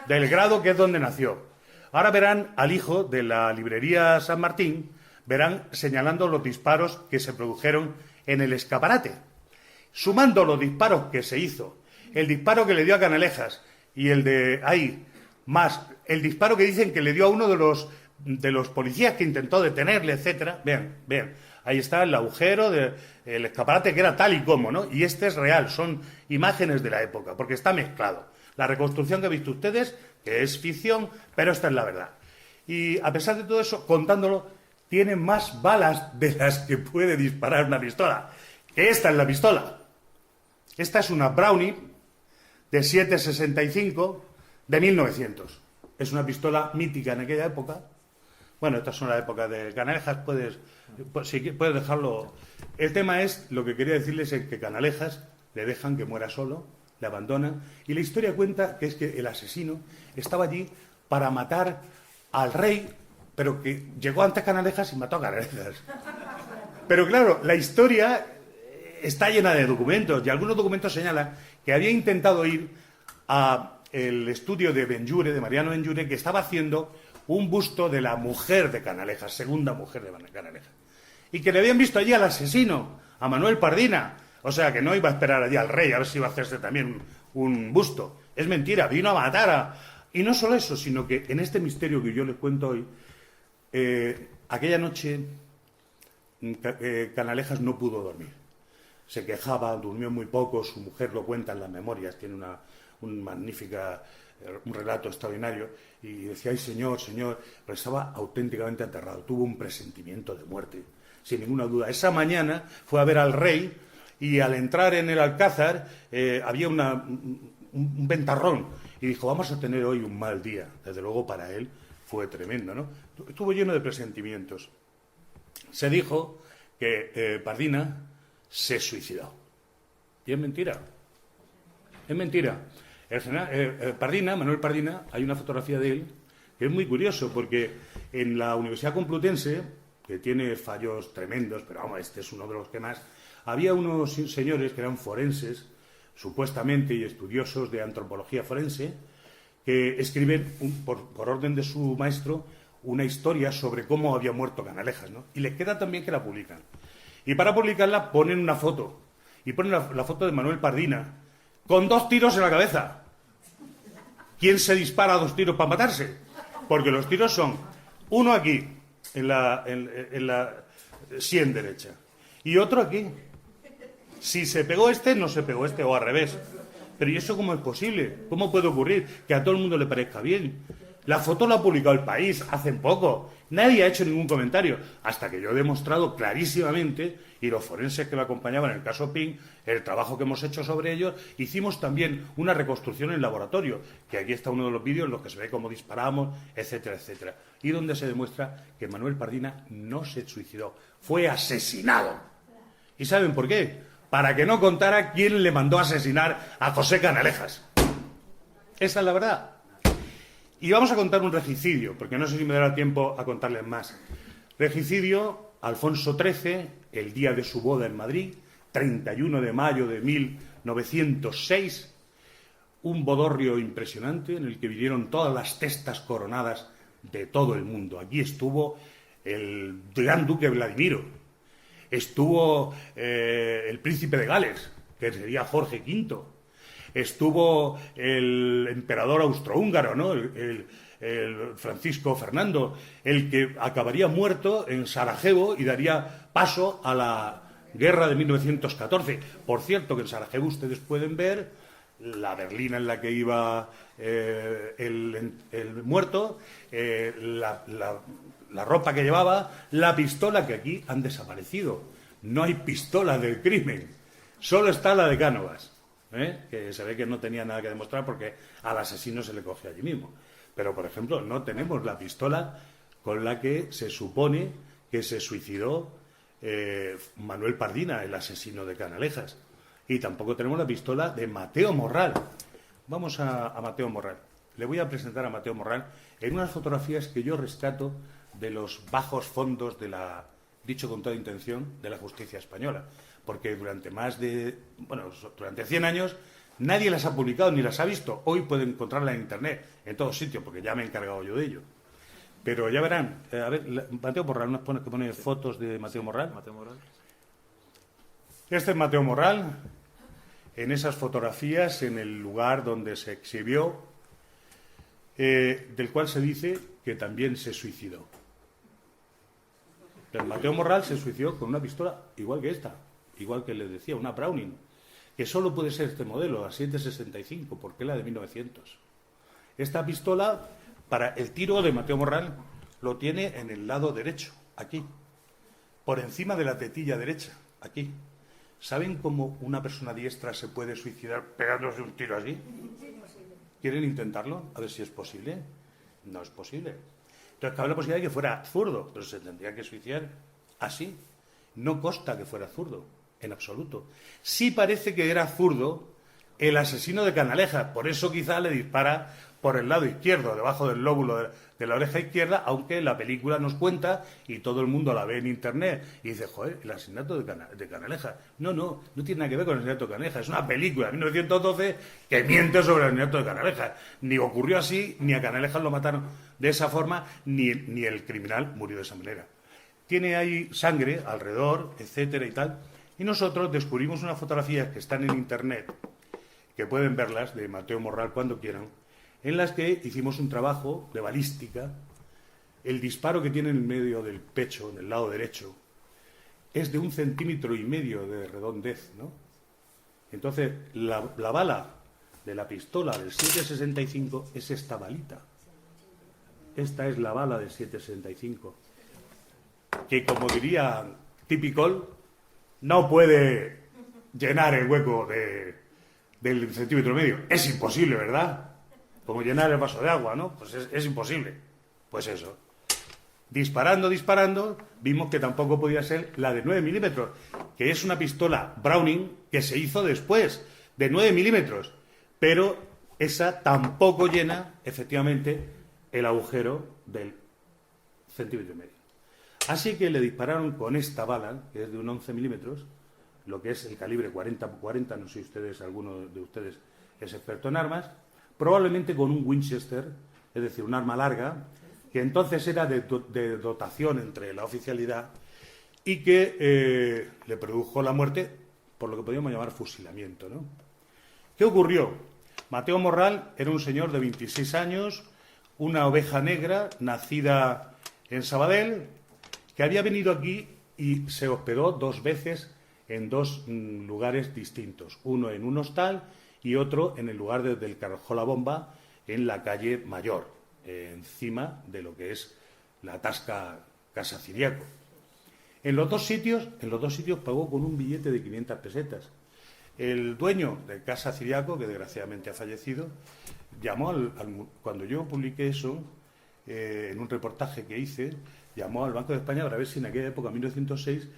del Grado, que es donde nació. Ahora verán al hijo de la librería San Martín, verán señalando los disparos que se produjeron en el escaparate. Sumando los disparos que se hizo, el disparo que le dio a Canalejas y el de ahí, más el disparo que dicen que le dio a uno de los policías que intentó detenerle, etcétera. Vean, ahí está el agujero del escaparate, que era tal y como, ¿no? Y este es real, son imágenes de la época, porque está mezclado. La reconstrucción que han visto ustedes, que es ficción, pero esta es la verdad. Y a pesar de todo eso, contándolo, tiene más balas de las que puede disparar una pistola. Que esta es la pistola. Esta es una Browning de 7,65 de 1900. Es una pistola mítica en aquella época. Bueno, estas son las épocas de Canalejas, puedes dejarlo. El tema es, lo que quería decirles es que Canalejas le dejan que muera solo, le abandonan, y la historia cuenta que es que el asesino estaba allí para matar al rey, pero que llegó antes Canalejas y mató a Canalejas. Pero claro, la historia está llena de documentos, y algunos documentos señalan que había intentado ir a el estudio de Benlliure, de Mariano Benlliure, que estaba haciendo un busto de la mujer de Canalejas, segunda mujer de Canalejas, y que le habían visto allí al asesino, a Manuel Pardina. O sea, que no iba a esperar allí al rey a ver si iba a hacerse también un busto. Es mentira, vino a matar a... Y no solo eso, sino que en este misterio que yo les cuento hoy, aquella noche Canalejas no pudo dormir. Se quejaba, durmió muy poco, su mujer lo cuenta en las memorias, tiene un relato extraordinario, y decía, ay señor, señor, pero estaba auténticamente aterrado, tuvo un presentimiento de muerte, sin ninguna duda. Esa mañana fue a ver al rey, y al entrar en el Alcázar había un ventarrón, y dijo, vamos a tener hoy un mal día. Desde luego para él fue tremendo, ¿no? Estuvo lleno de presentimientos. Se dijo que Pardina se suicidó. Y es mentira. Es mentira. Pardina, Manuel Pardina, hay una fotografía de él que es muy curioso, porque en la Universidad Complutense, que tiene fallos tremendos, pero vamos, este es uno de los que más, había unos señores que eran forenses, supuestamente, y estudiosos de antropología forense, que escriben, por orden de su maestro, una historia sobre cómo había muerto Canalejas, ¿no? Y les queda también que la publican. Y para publicarla ponen una foto, y ponen la foto de Manuel Pardina, con 2 tiros en la cabeza. ¿Quién se dispara 2 tiros para matarse? Porque los tiros son uno aquí, en la sien derecha, y otro aquí. Si se pegó este, no se pegó este, o al revés. Pero ¿y eso cómo es posible? ¿Cómo puede ocurrir que a todo el mundo le parezca bien? La foto la ha publicado El País hace poco. Nadie ha hecho ningún comentario, hasta que yo he demostrado clarísimamente, y los forenses que me acompañaban en el caso Pin, el trabajo que hemos hecho sobre ellos. Hicimos también una reconstrucción en laboratorio, que aquí está uno de los vídeos en los que se ve cómo disparamos, etcétera, etcétera, y donde se demuestra que Manuel Pardina no se suicidó, fue asesinado. ¿Y saben por qué? Para que no contara quién le mandó a asesinar a José Canalejas. Esa es la verdad. Y vamos a contar un regicidio, porque no sé si me dará tiempo a contarles más. Regicidio, Alfonso XIII, el día de su boda en Madrid, 31 de mayo de 1906, un bodorrio impresionante en el que vinieron todas las testas coronadas de todo el mundo. Aquí estuvo el gran duque Vladimiro, estuvo el príncipe de Gales, que sería Jorge V, estuvo el emperador austrohúngaro, ¿no? el Francisco Fernando, el que acabaría muerto en Sarajevo y daría paso a la guerra de 1914. Por cierto, que en Sarajevo ustedes pueden ver la berlina en la que iba el muerto, la ropa que llevaba, la pistola, que aquí han desaparecido. No hay pistola del crimen, solo está la de Cánovas. Que se ve que no tenía nada que demostrar porque al asesino se le cogió allí mismo. Pero, por ejemplo, no tenemos la pistola con la que se supone que se suicidó Manuel Pardina, el asesino de Canalejas. Y tampoco tenemos la pistola de Mateo Morral. Vamos a Mateo Morral. Le voy a presentar a Mateo Morral en unas fotografías que yo rescato de los bajos fondos dicho con toda intención, de la justicia española. Porque durante durante 100 años nadie las ha publicado ni las ha visto. Hoy pueden encontrarlas en Internet, en todos sitios, porque ya me he encargado yo de ello. Pero ya verán, a ver, Mateo Morral, ¿nos pone que pone fotos de Mateo Morral? Mateo Morral. Este es Mateo Morral, en esas fotografías, en el lugar donde se exhibió, del cual se dice que también se suicidó. El Mateo Morral se suicidó con una pistola igual que esta. Igual que les decía, una Browning, que solo puede ser este modelo, la 765, porque es la de 1900. Esta pistola, para el tiro de Mateo Morral, lo tiene en el lado derecho, aquí, por encima de la tetilla derecha, aquí. ¿Saben cómo una persona diestra se puede suicidar pegándose un tiro así? ¿Quieren intentarlo? A ver si es posible. No es posible. Entonces cabe la posibilidad de que fuera zurdo, pero se tendría que suicidar así. No consta que fuera zurdo, en absoluto. Sí parece que era zurdo el asesino de Canalejas, por eso quizá le dispara por el lado izquierdo, debajo del lóbulo de la oreja izquierda, aunque la película nos cuenta, y todo el mundo la ve en internet, y dice, joder, el asesinato de Canalejas. No tiene nada que ver con el asesinato de Canalejas, es una película de 1912 que miente sobre el asesinato de Canalejas. Ni ocurrió así, ni a Canalejas lo mataron de esa forma, ni el criminal murió de esa manera. Tiene ahí sangre alrededor, etcétera y tal, y nosotros descubrimos unas fotografías que están en internet, que pueden verlas, de Mateo Morral cuando quieran, en las que hicimos un trabajo de balística. El disparo que tiene en el medio del pecho, en el lado derecho, es de 1,5 centímetros de redondez, ¿no? Entonces, la bala de la pistola del 7,65 es esta balita. Esta es la bala del 7,65, que, como diría Typical, no puede llenar el hueco del 1,5 centímetros. Es imposible, ¿verdad? Como llenar el vaso de agua, ¿no? Pues es imposible. Pues eso. Disparando, vimos que tampoco podía ser la de 9 milímetros, que es una pistola Browning que se hizo después, de 9 milímetros. Pero esa tampoco llena, efectivamente, el agujero del 1,5 centímetros. Así que le dispararon con esta bala, que es de un 11 milímetros, lo que es el calibre 40-40, no sé si alguno de ustedes es experto en armas, probablemente con un Winchester, es decir, un arma larga, que entonces era de dotación entre la oficialidad y que le produjo la muerte por lo que podríamos llamar fusilamiento, ¿no? ¿Qué ocurrió? Mateo Morral era un señor de 26 años, una oveja negra, nacida en Sabadell, que había venido aquí y se hospedó 2 veces en 2 lugares distintos, uno en un hostal y otro en el lugar del que arrojó la bomba, en la calle Mayor, encima de lo que es la tasca Casa Ciriaco. En los dos sitios pagó con un billete de 500 pesetas. El dueño de Casa Ciriaco, que desgraciadamente ha fallecido, llamó cuando yo publiqué eso, en un reportaje que hice, llamó al Banco de España para ver si en aquella época, en 1906,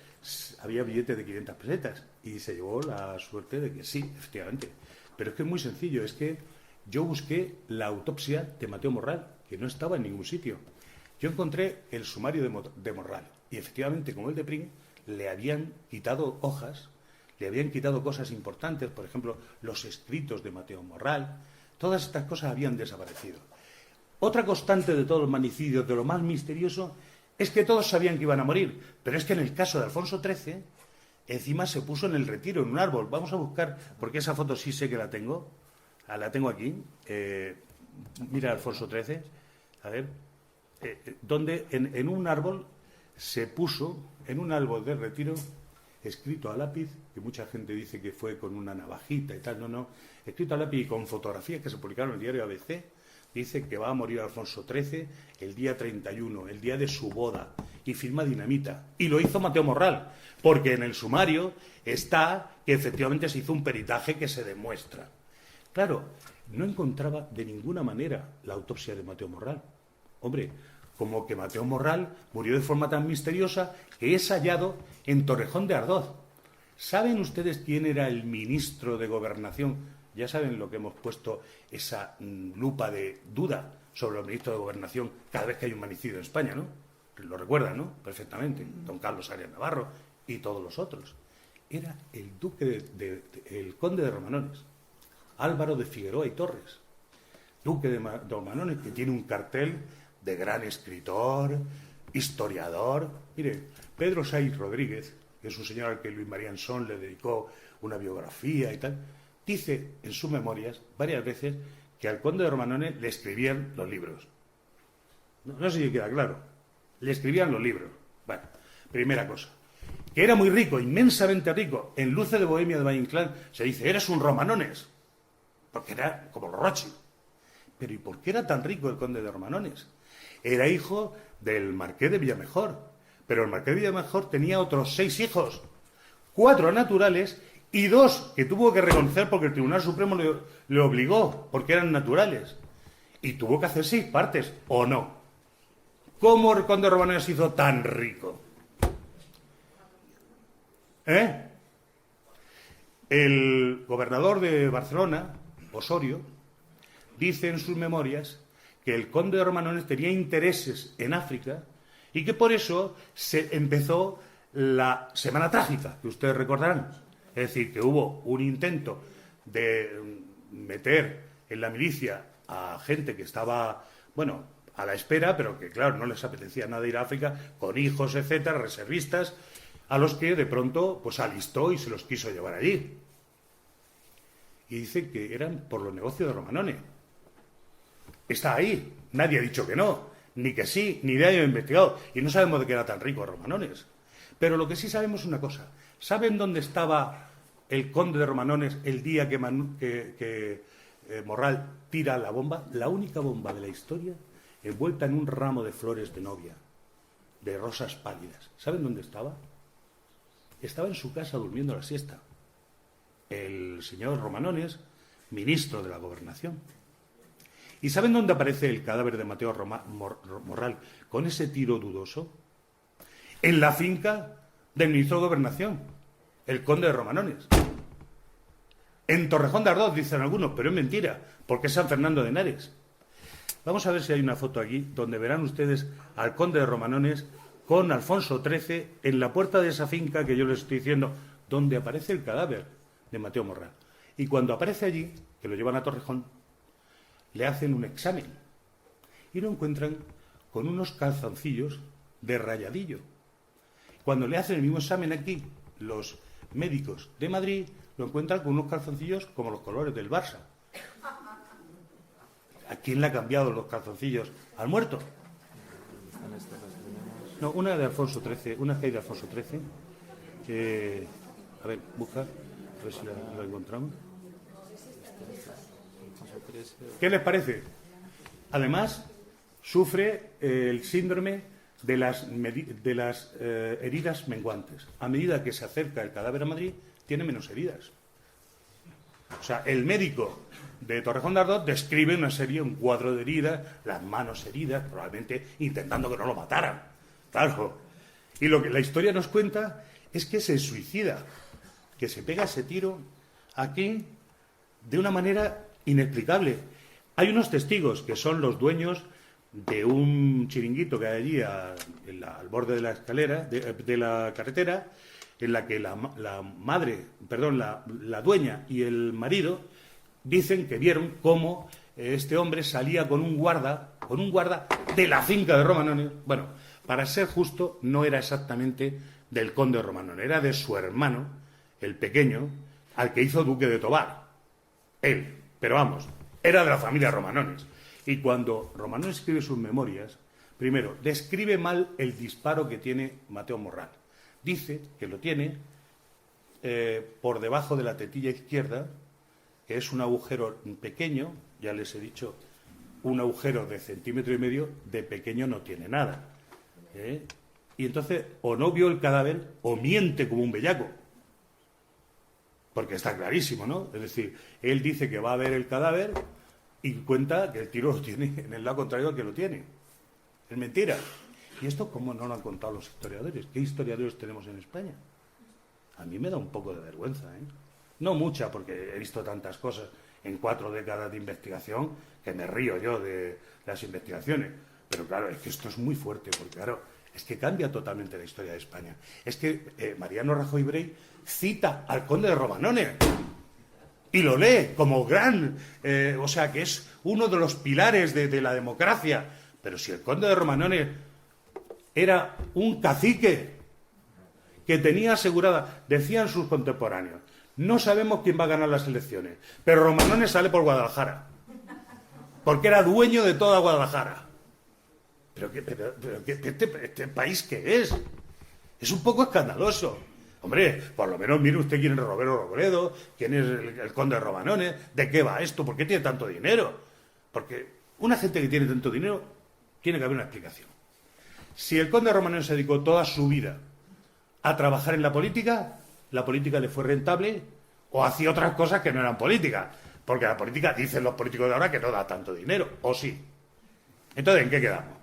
había billetes de 500 pesetas. Y se llevó la suerte de que sí, efectivamente. Pero es que es muy sencillo, es que yo busqué la autopsia de Mateo Morral, que no estaba en ningún sitio. Yo encontré el sumario de Morral, y efectivamente, como el de Pring, le habían quitado hojas, le habían quitado cosas importantes, por ejemplo, los escritos de Mateo Morral. Todas estas cosas habían desaparecido. Otra constante de todos los magnicidios, de lo más misterioso, es que todos sabían que iban a morir, pero es que en el caso de Alfonso XIII, encima se puso en el retiro, en un árbol. Vamos a buscar, porque esa foto sí sé que la tengo. La tengo aquí. Mira, Alfonso XIII. A ver. Donde en un árbol se puso, en un árbol de retiro, escrito a lápiz, que mucha gente dice que fue con una navajita y tal. No. Escrito a lápiz y con fotografías que se publicaron en el diario ABC. Dice que va a morir Alfonso XIII el día 31, el día de su boda, y firma dinamita. Y lo hizo Mateo Morral, porque en el sumario está que efectivamente se hizo un peritaje que se demuestra. Claro, no encontraba de ninguna manera la autopsia de Mateo Morral. Hombre, como que Mateo Morral murió de forma tan misteriosa que es hallado en Torrejón de Ardoz. ¿Saben ustedes quién era el ministro de Gobernación? Ya saben lo que hemos puesto esa lupa de duda sobre los ministros de Gobernación cada vez que hay un magnicidio en España, ¿no? Lo recuerdan, ¿no? Perfectamente. Don Carlos Arias Navarro y todos los otros. Era el el conde de Romanones, Álvaro de Figueroa y Torres, duque de Romanones, que tiene un cartel de gran escritor, historiador. Mire, Pedro Saiz Rodríguez, que es un señor al que Luis María Ansón le dedicó una biografía y tal, dice en sus memorias varias veces que al conde de Romanones le escribían los libros. No sé si queda claro. Le escribían los libros. Bueno, primera cosa. Que era muy rico, inmensamente rico. En Luces de Bohemia de Valle Inclán se dice, eres un Romanones. Porque era como los Rothschild. Pero ¿y por qué era tan rico el conde de Romanones? Era hijo del marqués de Villamejor. Pero el marqués de Villamejor tenía otros 6 hijos. 4 naturales y 2 que tuvo que reconocer porque el Tribunal Supremo le obligó, porque eran naturales. Y tuvo que hacer 6 partes, ¿o no? ¿Cómo el conde de Romanones se hizo tan rico? El gobernador de Barcelona, Osorio, dice en sus memorias que el conde de Romanones tenía intereses en África y que por eso se empezó la Semana Trágica, que ustedes recordarán. Es decir, que hubo un intento de meter en la milicia a gente que estaba, bueno, a la espera, pero que, claro, no les apetecía nada ir a África, con hijos, etcétera, reservistas, a los que de pronto pues alistó y se los quiso llevar allí. Y dice que eran por los negocios de Romanones. Está ahí, nadie ha dicho que no, ni que sí, ni nadie ha investigado, y no sabemos de qué era tan rico Romanones. Pero lo que sí sabemos es una cosa. ¿Saben dónde estaba el conde de Romanones el día que Morral tira la bomba? La única bomba de la historia envuelta en un ramo de flores de novia, de rosas pálidas. ¿Saben dónde estaba? Estaba en su casa durmiendo la siesta. El señor Romanones, ministro de la Gobernación. ¿Y saben dónde aparece el cadáver de Mateo Morral con ese tiro dudoso? En la finca del ministro de Gobernación, el conde de Romanones. En Torrejón de Ardoz, dicen algunos, pero es mentira, porque es San Fernando de Henares. Vamos a ver si hay una foto aquí donde verán ustedes al conde de Romanones con Alfonso XIII en la puerta de esa finca que yo les estoy diciendo, donde aparece el cadáver de Mateo Morral. Y cuando aparece allí, que lo llevan a Torrejón, le hacen un examen y lo encuentran con unos calzoncillos de rayadillo. Cuando le hacen el mismo examen aquí, los médicos de Madrid lo encuentran con unos calzoncillos como los colores del Barça. ¿A quién le ha cambiado los calzoncillos? ¿Al muerto? No, una de Alfonso XIII, una que hay de Alfonso XIII. A ver, busca, a ver si la encontramos. ¿Qué les parece? Además, sufre el síndrome de las heridas menguantes. A medida que se acerca el cadáver a Madrid, tiene menos heridas. O sea, el médico de Torrejón de Ardoz describe una serie, un cuadro de heridas, las manos heridas, probablemente intentando que no lo mataran. Claro. Y lo que la historia nos cuenta es que se suicida, que se pega ese tiro aquí de una manera inexplicable. Hay unos testigos que son los dueños de un chiringuito que hay allí al borde de la escalera, de la carretera, en la que la dueña y el marido dicen que vieron cómo este hombre salía con un guarda de la finca de Romanones. Bueno, para ser justo, no era exactamente del conde de Romanones, era de su hermano, el pequeño, al que hizo duque de Tobar. Él, pero vamos, era de la familia Romanones. Y cuando Romanones escribe sus memorias, primero, describe mal el disparo que tiene Mateo Morral. Dice que lo tiene por debajo de la tetilla izquierda, que es un agujero pequeño, ya les he dicho, un agujero de 1,5 centímetros, de pequeño no tiene nada. Y entonces, o no vio el cadáver, o miente como un bellaco. Porque está clarísimo, ¿no? Es decir, él dice que va a ver el cadáver y cuenta que el tiro lo tiene en el lado contrario al que lo tiene. Es mentira. ¿Y esto cómo no lo han contado los historiadores? ¿Qué historiadores tenemos en España? A mí me da un poco de vergüenza, ¿eh? No mucha, porque he visto tantas cosas en 4 décadas de investigación que me río yo de las investigaciones. Pero claro, es que esto es muy fuerte, porque claro, es que cambia totalmente la historia de España. Es que Mariano Rajoy Brey cita al conde de Romanones y lo lee como gran, o sea, que es uno de los pilares de la democracia. Pero si el conde de Romanones era un cacique que tenía asegurada, decían sus contemporáneos, no sabemos quién va a ganar las elecciones, pero Romanones sale por Guadalajara, porque era dueño de toda Guadalajara. Pero este país, ¿qué es? Es un poco escandaloso. Hombre, por lo menos mire usted quién es Roberto Robledo, quién es el conde de Romanones, de qué va esto, por qué tiene tanto dinero. Porque una gente que tiene tanto dinero tiene que haber una explicación. Si el conde de Romanones se dedicó toda su vida a trabajar en la política le fue rentable, o hacía otras cosas que no eran políticas. Porque la política, dicen los políticos de ahora, que no da tanto dinero, ¿o sí? Entonces, ¿en qué quedamos?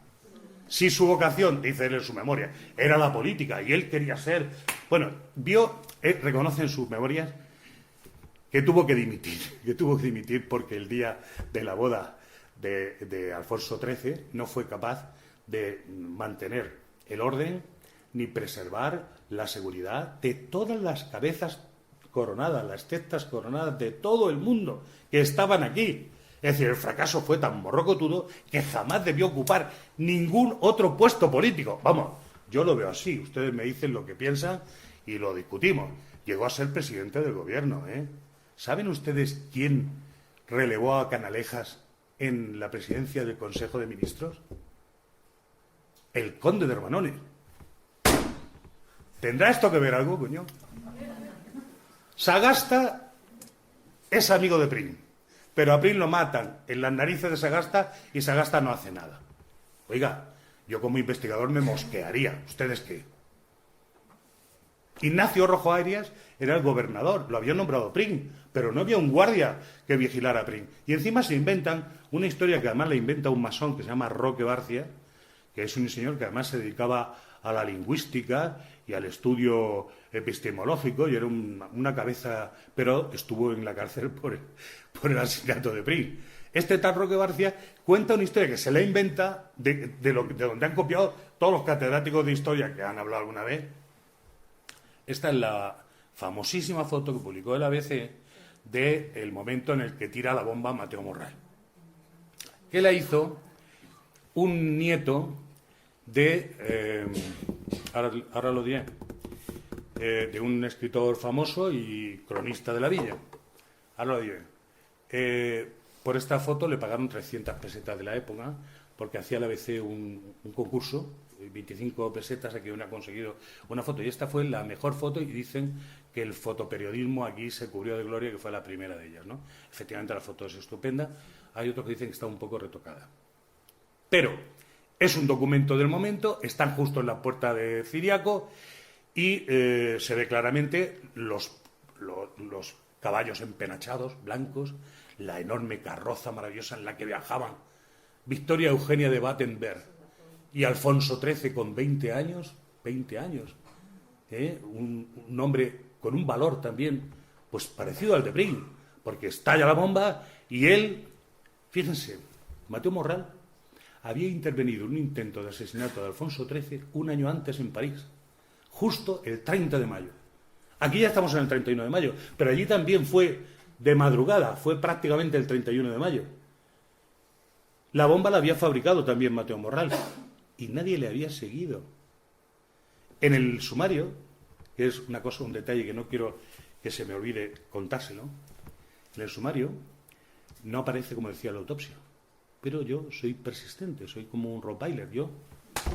Si su vocación, dice él en su memoria, era la política y él quería ser... Bueno, reconoce en sus memorias que tuvo que dimitir porque el día de la boda de Alfonso XIII no fue capaz de mantener el orden ni preservar la seguridad de todas las cabezas coronadas, las testas coronadas de todo el mundo que estaban aquí. Es decir, el fracaso fue tan morrocotudo que jamás debió ocupar ningún otro puesto político. Vamos, yo lo veo así, ustedes me dicen lo que piensan y lo discutimos. Llegó a ser presidente del gobierno, ¿eh? ¿Saben ustedes quién relevó a Canalejas en la presidencia del Consejo de Ministros? El conde de Hermanones. ¿Tendrá esto que ver algo, coño? Sagasta es amigo de Prim, pero a Prim lo matan en las narices de Sagasta y Sagasta no hace nada. Oiga, yo como investigador me mosquearía. ¿Ustedes qué? Ignacio Rojo Arias era el gobernador, lo había nombrado Prim, pero no había un guardia que vigilara a Prim. Y encima se inventan una historia que además la inventa un masón que se llama Roque Barcia, que es un señor que además se dedicaba a la lingüística y al estudio epistemológico, y era una cabeza, pero estuvo en la cárcel por el asesinato de Prim. Este tal Roque Barcia cuenta una historia que se la inventa de donde han copiado todos los catedráticos de historia que han hablado alguna vez. Esta es la famosísima foto que publicó el ABC del momento en el que tira la bomba Mateo Morral, que la hizo un nieto de, ahora lo diré, de un escritor famoso y cronista de la villa. Ahora lo diré. Por esta foto le pagaron 300 pesetas de la época, porque hacía el ABC un concurso, 25 pesetas a que uno ha conseguido una foto. Y esta fue la mejor foto, y dicen que el fotoperiodismo aquí se cubrió de gloria, que fue la primera de ellas, ¿no? Efectivamente la foto es estupenda. Hay otros que dicen que está un poco retocada. Pero es un documento del momento, están justo en la puerta de Ciriaco y se ve claramente los caballos empenachados, blancos, la enorme carroza maravillosa en la que viajaban Victoria Eugenia de Battenberg y Alfonso XIII con 20 años, un hombre con un valor también, pues parecido al de Prim, porque estalla la bomba y él, fíjense, Mateo Morral había intervenido en un intento de asesinato de Alfonso XIII un año antes en París, justo el 30 de mayo. Aquí ya estamos en el 31 de mayo, pero allí también fue de madrugada, fue prácticamente el 31 de mayo. La bomba la había fabricado también Mateo Morral y nadie le había seguido. En el sumario, que es una cosa, un detalle que no quiero que se me olvide contárselo, en el sumario no aparece, como decía, la autopsia. Pero yo soy persistente, soy como un rottweiler, yo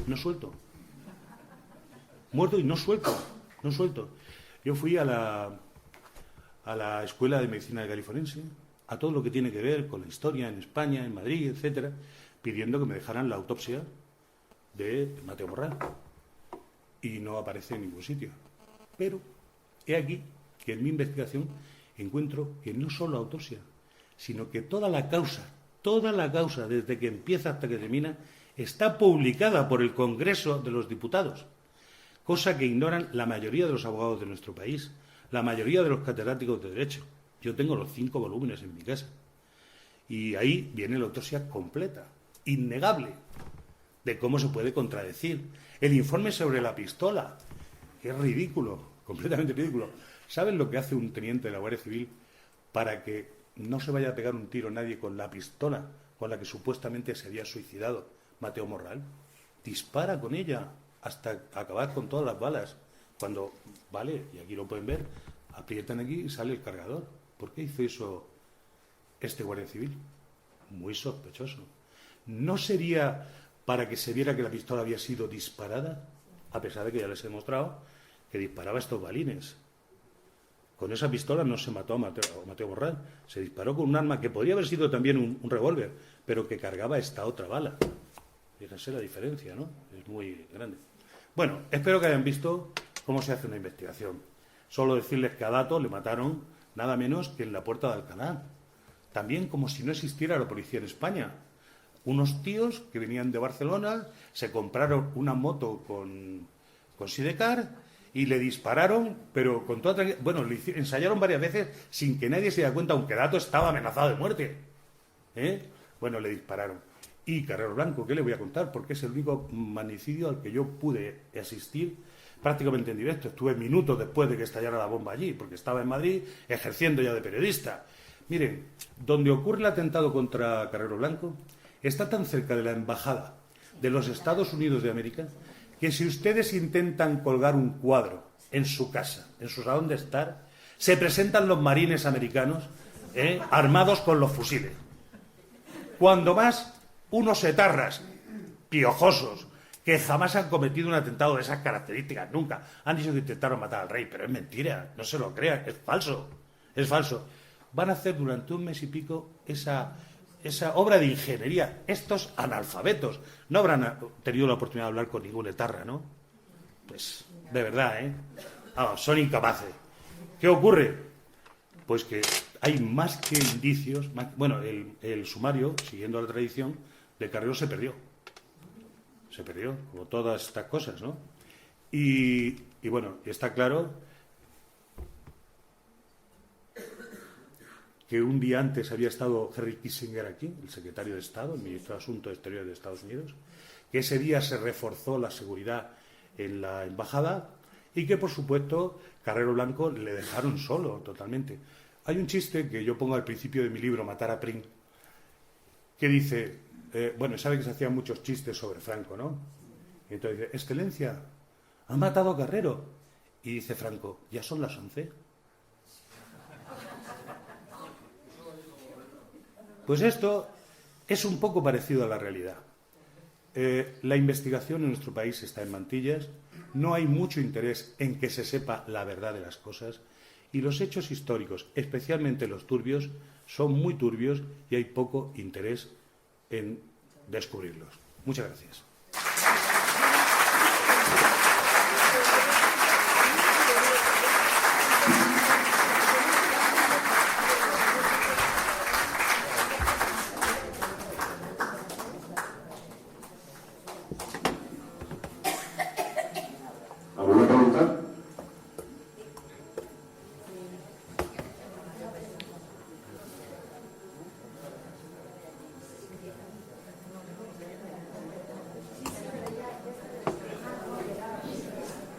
no suelto. Muerto y no suelto. Yo fui a la Escuela de Medicina de Califorense, a todo lo que tiene que ver con la historia en España, en Madrid, etcétera, pidiendo que me dejaran la autopsia de Mateo Morral. Y no aparece en ningún sitio. Pero he aquí que en mi investigación encuentro que no solo la autopsia, sino que toda la causa, desde que empieza hasta que termina, está publicada por el Congreso de los Diputados, cosa que ignoran la mayoría de los abogados de nuestro país, la mayoría de los catedráticos de Derecho. Yo tengo los 5 volúmenes en mi casa. Y ahí viene la autopsia completa, innegable, de cómo se puede contradecir. El informe sobre la pistola, que es ridículo, completamente ridículo. ¿Saben lo que hace un teniente de la Guardia Civil para que no se vaya a pegar un tiro nadie con la pistola con la que supuestamente se había suicidado Mateo Morral? Dispara con ella hasta acabar con todas las balas. Cuando, vale, y aquí lo pueden ver, aprietan aquí y sale el cargador. ¿Por qué hizo eso este Guardia Civil? Muy sospechoso. ¿No sería para que se viera que la pistola había sido disparada? A pesar de que ya les he demostrado que disparaba estos balines. Con esa pistola no se mató a Mateo Morral, se disparó con un arma que podría haber sido también un revólver, pero que cargaba esta otra bala. Fíjense la diferencia, ¿no? Es muy grande. Bueno, espero que hayan visto cómo se hace una investigación. Solo decirles que a Dato le mataron nada menos que en la Puerta de Alcalá. también como si no existiera la policía en España. Unos tíos que venían de Barcelona, se compraron una moto con Sidecar y le dispararon, pero con toda tranquilidad. Bueno, ensayaron varias veces sin que nadie se diera cuenta, aunque Dato estaba amenazado de muerte. Bueno, le dispararon. Y Carrero Blanco, ¿qué le voy a contar? Porque es el único magnicidio al que yo pude asistir prácticamente en directo. Estuve minutos después de que estallara la bomba allí, porque estaba en Madrid ejerciendo ya de periodista. Miren, donde ocurre el atentado contra Carrero Blanco está tan cerca de la embajada de los Estados Unidos de América que si ustedes intentan colgar un cuadro en su casa, en su salón de estar, se presentan los marines americanos armados con los fusiles. Cuando más, unos etarras piojosos que jamás han cometido un atentado de esas características, nunca. Han dicho que intentaron matar al rey, pero es mentira, no se lo crean, es falso, es falso. Van a hacer durante un mes y pico esa obra de ingeniería. Estos analfabetos no habrán tenido la oportunidad de hablar con ningún etarra, ¿no? Pues, de verdad, son incapaces. ¿Qué ocurre? Pues que hay más que indicios. Bueno, el sumario, siguiendo la tradición, de Carrero se perdió. Se perdió, como todas estas cosas, ¿no? Y bueno, está claro que un día antes había estado Henry Kissinger aquí, el secretario de Estado, el ministro de Asuntos Exteriores de Estados Unidos, que ese día se reforzó la seguridad en la embajada y que, por supuesto, Carrero Blanco le dejaron solo totalmente. Hay un chiste que yo pongo al principio de mi libro, Matar a Prim, que dice, bueno, sabe que se hacían muchos chistes sobre Franco, ¿no? Y entonces dice, Excelencia, han matado a Carrero. Y dice Franco, ¿ya son las 11? Pues esto es un poco parecido a la realidad. La investigación en nuestro país está en mantillas, no hay mucho interés en que se sepa la verdad de las cosas y los hechos históricos, especialmente los turbios, son muy turbios y hay poco interés en descubrirlos. Muchas gracias. ¿Alguna pregunta?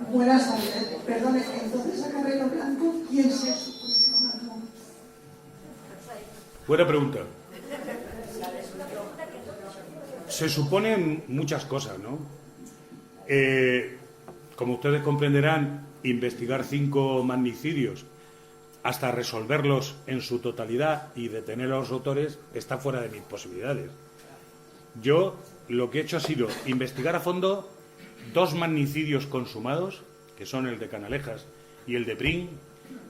Buenas tardes. Perdone, entonces a Carrero Blanco, ¿quién se supone que lo mató? Buena pregunta. Se suponen muchas cosas, ¿no? Como ustedes comprenderán, investigar 5 magnicidios hasta resolverlos en su totalidad y detener a los autores está fuera de mis posibilidades. Yo lo que he hecho ha sido investigar a fondo 2 magnicidios consumados, que son el de Canalejas y el de Prim,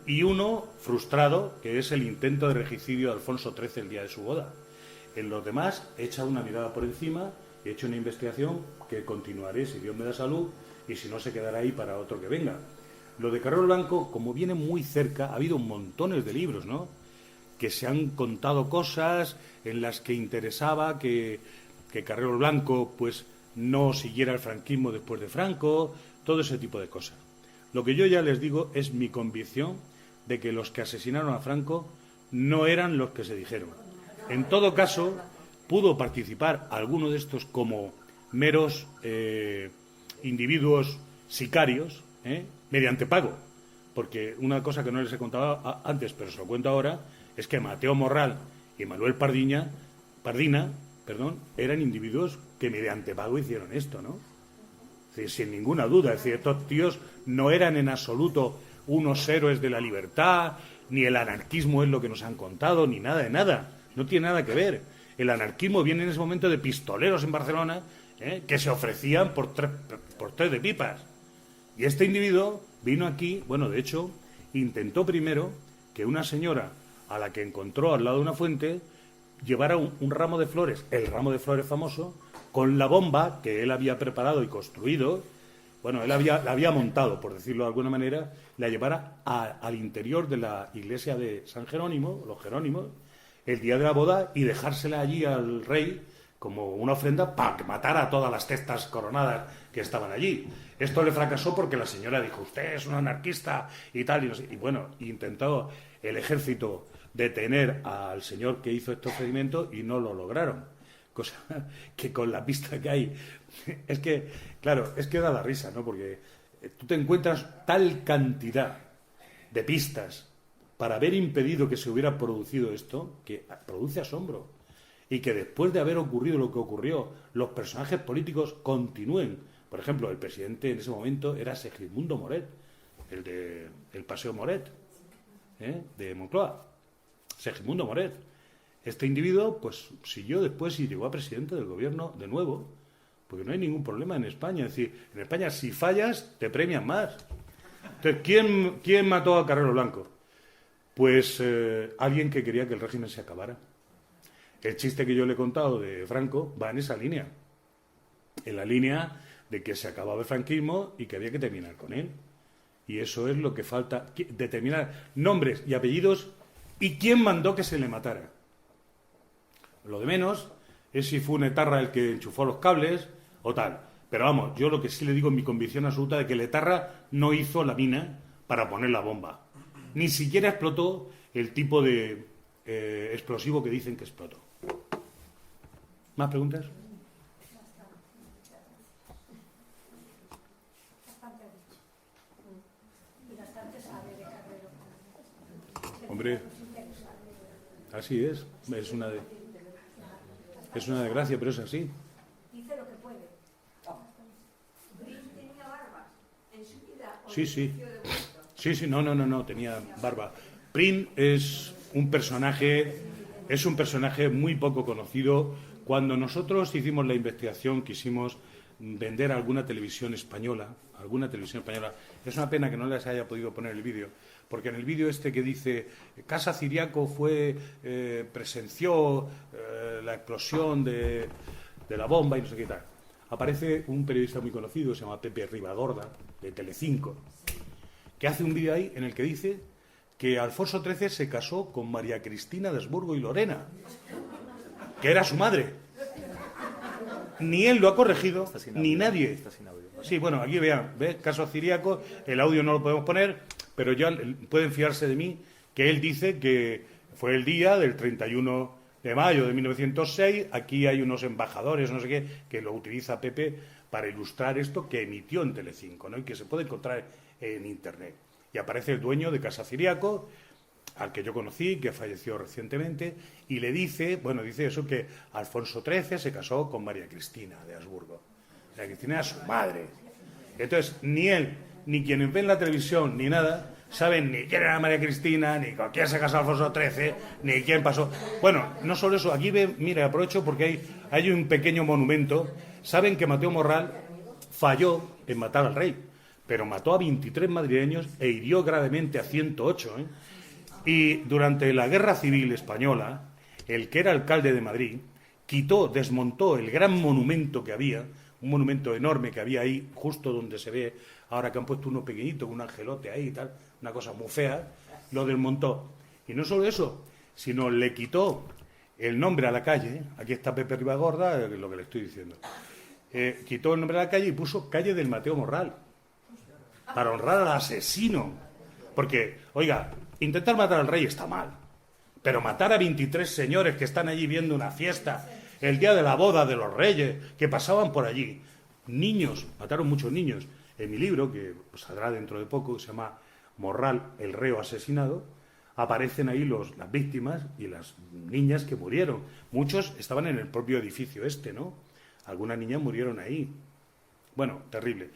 y uno frustrado, que es el intento de regicidio de Alfonso XIII el día de su boda. En los demás he echado una mirada por encima, he hecho una investigación que continuaré si Dios me da salud y si no se quedará ahí para otro que venga. Lo de Carrero Blanco, como viene muy cerca, ha habido montones de libros, ¿no?, que se han contado cosas en las que interesaba que Carrero Blanco pues no siguiera el franquismo después de Franco, todo ese tipo de cosas. Lo que yo ya les digo es mi convicción de que los que asesinaron a Franco no eran los que se dijeron. En todo caso, pudo participar alguno de estos como meros individuos sicarios, mediante pago. Porque una cosa que no les he contado antes, pero se lo cuento ahora, es que Mateo Morral y Manuel Pardina, eran individuos que mediante pago hicieron esto, ¿no? Es decir, sin ninguna duda. Es decir, estos tíos no eran en absoluto unos héroes de la libertad, ni el anarquismo es lo que nos han contado, ni nada de nada. No tiene nada que ver. El anarquismo viene en ese momento de pistoleros en Barcelona que se ofrecían por tres de pipas. Y este individuo vino aquí, bueno, de hecho, intentó primero que una señora a la que encontró al lado de una fuente llevara un ramo de flores, el ramo de flores famoso, con la bomba que él había preparado y construido. Bueno, él la había montado, por decirlo de alguna manera, la llevara al interior de la iglesia de San Jerónimo, los Jerónimos, el día de la boda y dejársela allí al rey como una ofrenda para que matara a todas las testas coronadas que estaban allí. Esto le fracasó porque la señora dijo, usted es un anarquista y tal, y, no sé, y bueno, intentó el ejército detener al señor que hizo este ofrecimiento y no lo lograron. Cosa que con la pista que hay, es que, claro, es que da la risa, ¿no? Porque tú te encuentras tal cantidad de pistas para haber impedido que se hubiera producido esto, que produce asombro. Y que después de haber ocurrido lo que ocurrió, los personajes políticos continúen. Por ejemplo, el presidente en ese momento era Segismundo Moret, el de el Paseo Moret, de Moncloa. Segismundo Moret. Este individuo, pues, siguió después y llegó a presidente del gobierno de nuevo, porque no hay ningún problema en España. Es decir, en España, si fallas, te premian más. Entonces, ¿quién mató a Carrero Blanco? Pues alguien que quería que el régimen se acabara. El chiste que yo le he contado de Franco va en esa línea. En la línea de que se acababa el franquismo y que había que terminar con él. Y eso es lo que falta, determinar nombres y apellidos y quién mandó que se le matara. Lo de menos es si fue un etarra el que enchufó los cables o tal. Pero vamos, yo lo que sí le digo en mi convicción absoluta de que el etarra no hizo la mina para poner la bomba. Ni siquiera explotó el tipo de explosivo que dicen que explotó. ¿Más preguntas? Hombre, así es. Es una desgracia, pero es así. Dice lo que puede. Brin tenía barba en su vida. Sí, sí. Sí, no, tenía barba. Brin es un personaje muy poco conocido. Cuando nosotros hicimos la investigación, quisimos vender alguna televisión española. Es una pena que no les haya podido poner el vídeo, porque en el vídeo este que dice Casa Ciriaco presenció la explosión de la bomba y no sé qué tal, aparece un periodista muy conocido, se llama Pepe Ribagorda, de Telecinco, que hace un vídeo ahí en el que dice que Alfonso XIII se casó con María Cristina de Habsburgo y Lorena, que era su madre. Ni él lo ha corregido, ni nadie. Está sin audio, ¿vale? Sí, bueno, aquí vean, ¿ves? Caso Ciriaco, el audio no lo podemos poner, pero ya pueden fiarse de mí, que él dice que fue el día del 31 de mayo de 1906, aquí hay unos embajadores, no sé qué, que lo utiliza Pepe para ilustrar esto que emitió en Telecinco, ¿no? Y que se puede encontrar en Internet. Y aparece el dueño de Casa Ciriaco, al que yo conocí, que falleció recientemente, y le dice eso, que Alfonso XIII se casó con María Cristina de Habsburgo. María Cristina era su madre. Entonces, ni él, ni quienes ven la televisión, ni nada, saben ni quién era María Cristina, ni con quién se casó Alfonso XIII, ni quién pasó. Bueno, no solo eso, aquí mira, aprovecho porque hay un pequeño monumento. Saben que Mateo Morral falló en matar al rey, pero mató a 23 madrileños e hirió gravemente a 108, Y durante la Guerra Civil Española, el que era alcalde de Madrid, desmontó el gran monumento que había, un monumento enorme que había ahí, justo donde se ve, ahora que han puesto uno pequeñito, con un angelote ahí y tal, una cosa muy fea, lo desmontó. Y no solo eso, sino le quitó el nombre a la calle, aquí está Pepe Ribagorda, lo que le estoy diciendo, quitó el nombre a la calle y puso calle del Mateo Morral, para honrar al asesino. Porque, oiga, intentar matar al rey está mal, pero matar a 23 señores que están allí viendo una fiesta, el día de la boda de los reyes, que pasaban por allí, niños, mataron muchos niños. En mi libro, que saldrá dentro de poco, que se llama Morral, el reo asesinado, aparecen ahí las víctimas y las niñas que murieron. Muchos estaban en el propio edificio ¿no? Algunas niñas murieron ahí. Bueno, terrible.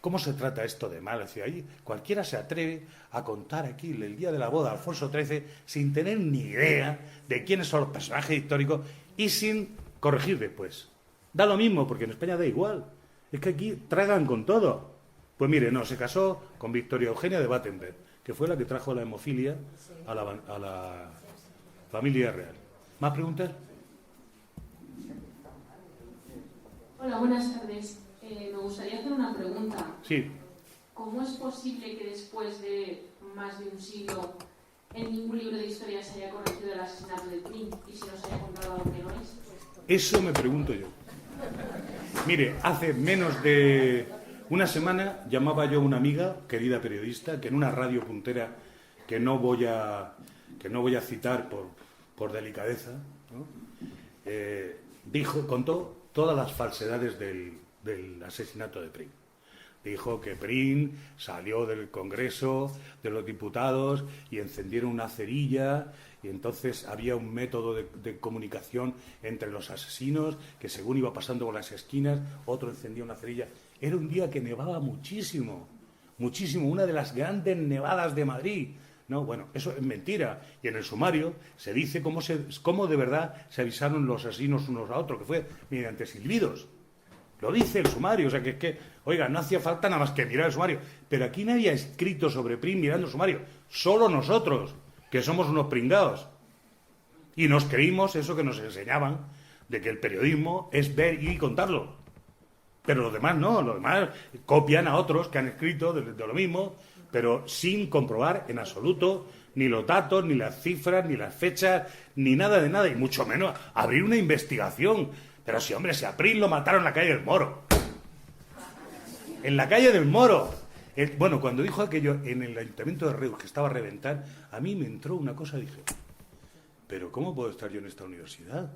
¿Cómo se trata esto de mal? Es decir, ahí cualquiera se atreve a contar aquí el día de la boda de Alfonso XIII sin tener ni idea de quiénes son los personajes históricos y sin corregir después. Da lo mismo, porque en España da igual. Es que aquí tragan con todo. Pues mire, no, se casó con Victoria Eugenia de Battenberg, que fue la que trajo la hemofilia a la familia real. ¿Más preguntas? Hola, buenas tardes. Me gustaría hacer una pregunta. Sí. ¿Cómo es posible que después de más de un siglo en ningún libro de historia se haya corregido el asesinato de Prim y se nos haya contado algo que no es? Eso me pregunto yo. Mire, hace menos de una semana llamaba yo a una amiga, querida periodista, que en una radio puntera que no voy a citar por delicadeza, ¿no? Contó todas las falsedades del asesinato de Prim. Dijo que Prim salió del Congreso de los Diputados y encendieron una cerilla y entonces había un método de comunicación entre los asesinos que según iba pasando por las esquinas, otro encendía una cerilla. Era un día que nevaba muchísimo, muchísimo, una de las grandes nevadas de Madrid. No, bueno, eso es mentira. Y en el sumario se dice cómo de verdad se avisaron los asesinos unos a otros, que fue mediante silbidos. Lo dice el sumario, o sea que, oiga, no hacía falta nada más que mirar el sumario. Pero aquí nadie ha escrito sobre Prim mirando el sumario, solo nosotros, que somos unos pringados. Y nos creímos eso que nos enseñaban, de que el periodismo es ver y contarlo. Pero los demás no, los demás copian a otros que han escrito de lo mismo, pero sin comprobar en absoluto ni los datos, ni las cifras, ni las fechas, ni nada de nada, y mucho menos abrir una investigación. Pero si, hombre, si a Prim lo mataron en la calle del Moro. En la calle del Moro. Bueno, cuando dijo aquello en el Ayuntamiento de Reus, que estaba a reventar, a mí me entró una cosa, dije, ¿pero cómo puedo estar yo en esta universidad?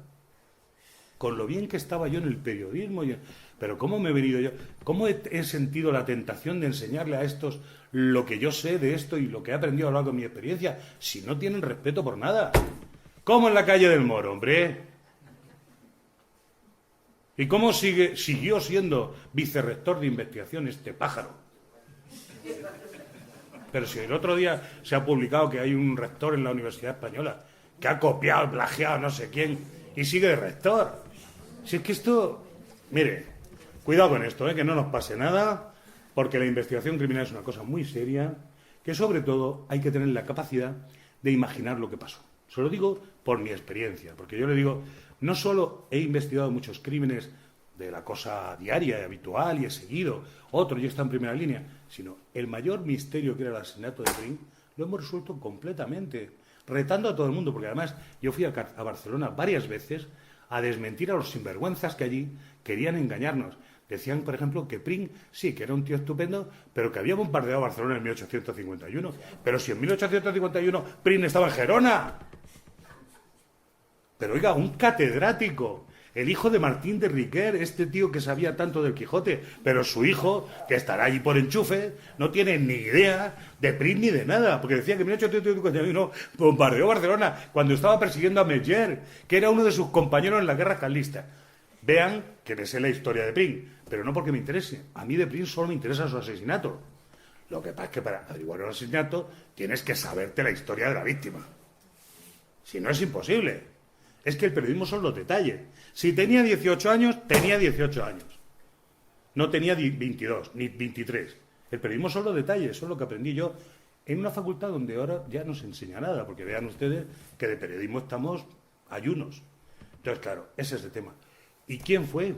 Con lo bien que estaba yo en el periodismo, pero ¿cómo me he venido yo? ¿Cómo he sentido la tentación de enseñarle a estos lo que yo sé de esto y lo que he aprendido a lo largo de mi experiencia, si no tienen respeto por nada? ¿Cómo en la calle del Moro, hombre? ¿Y cómo siguió siendo vicerrector de investigación este pájaro? Pero si el otro día se ha publicado que hay un rector en la Universidad Española que ha copiado, plagiado, no sé quién, y sigue de rector. Si es que esto... Mire, cuidado con esto, que no nos pase nada, porque la investigación criminal es una cosa muy seria, que sobre todo hay que tener la capacidad de imaginar lo que pasó. Se lo digo por mi experiencia, porque yo le digo... No solo he investigado muchos crímenes de la cosa diaria y habitual y he seguido, otro ya está en primera línea, sino el mayor misterio que era el asesinato de Prim lo hemos resuelto completamente, retando a todo el mundo, porque además yo fui a Barcelona varias veces a desmentir a los sinvergüenzas que allí querían engañarnos. Decían, por ejemplo, que Prim sí, que era un tío estupendo, pero que había bombardeado Barcelona en 1851. Pero si en 1851 Prim estaba en Gerona... Pero oiga, un catedrático, el hijo de Martín de Riquer, este tío que sabía tanto del Quijote, pero su hijo, que estará allí por enchufe, no tiene ni idea de Prim ni de nada, porque decía que en 1851 bombardeó Barcelona cuando estaba persiguiendo a Meyer, que era uno de sus compañeros en la guerra carlista. Vean que me sé la historia de Prim, pero no porque me interese. A mí de Prim solo me interesa su asesinato. Lo que pasa es que para averiguar el asesinato tienes que saberte la historia de la víctima. Si no, es imposible. Es que el periodismo son los detalles. Si tenía 18 años, tenía 18 años. No tenía 22, ni 23. El periodismo son los detalles, eso es lo que aprendí yo en una facultad donde ahora ya no se enseña nada, porque vean ustedes que de periodismo estamos ayunos. Entonces, claro, ese es el tema. ¿Y quién fue?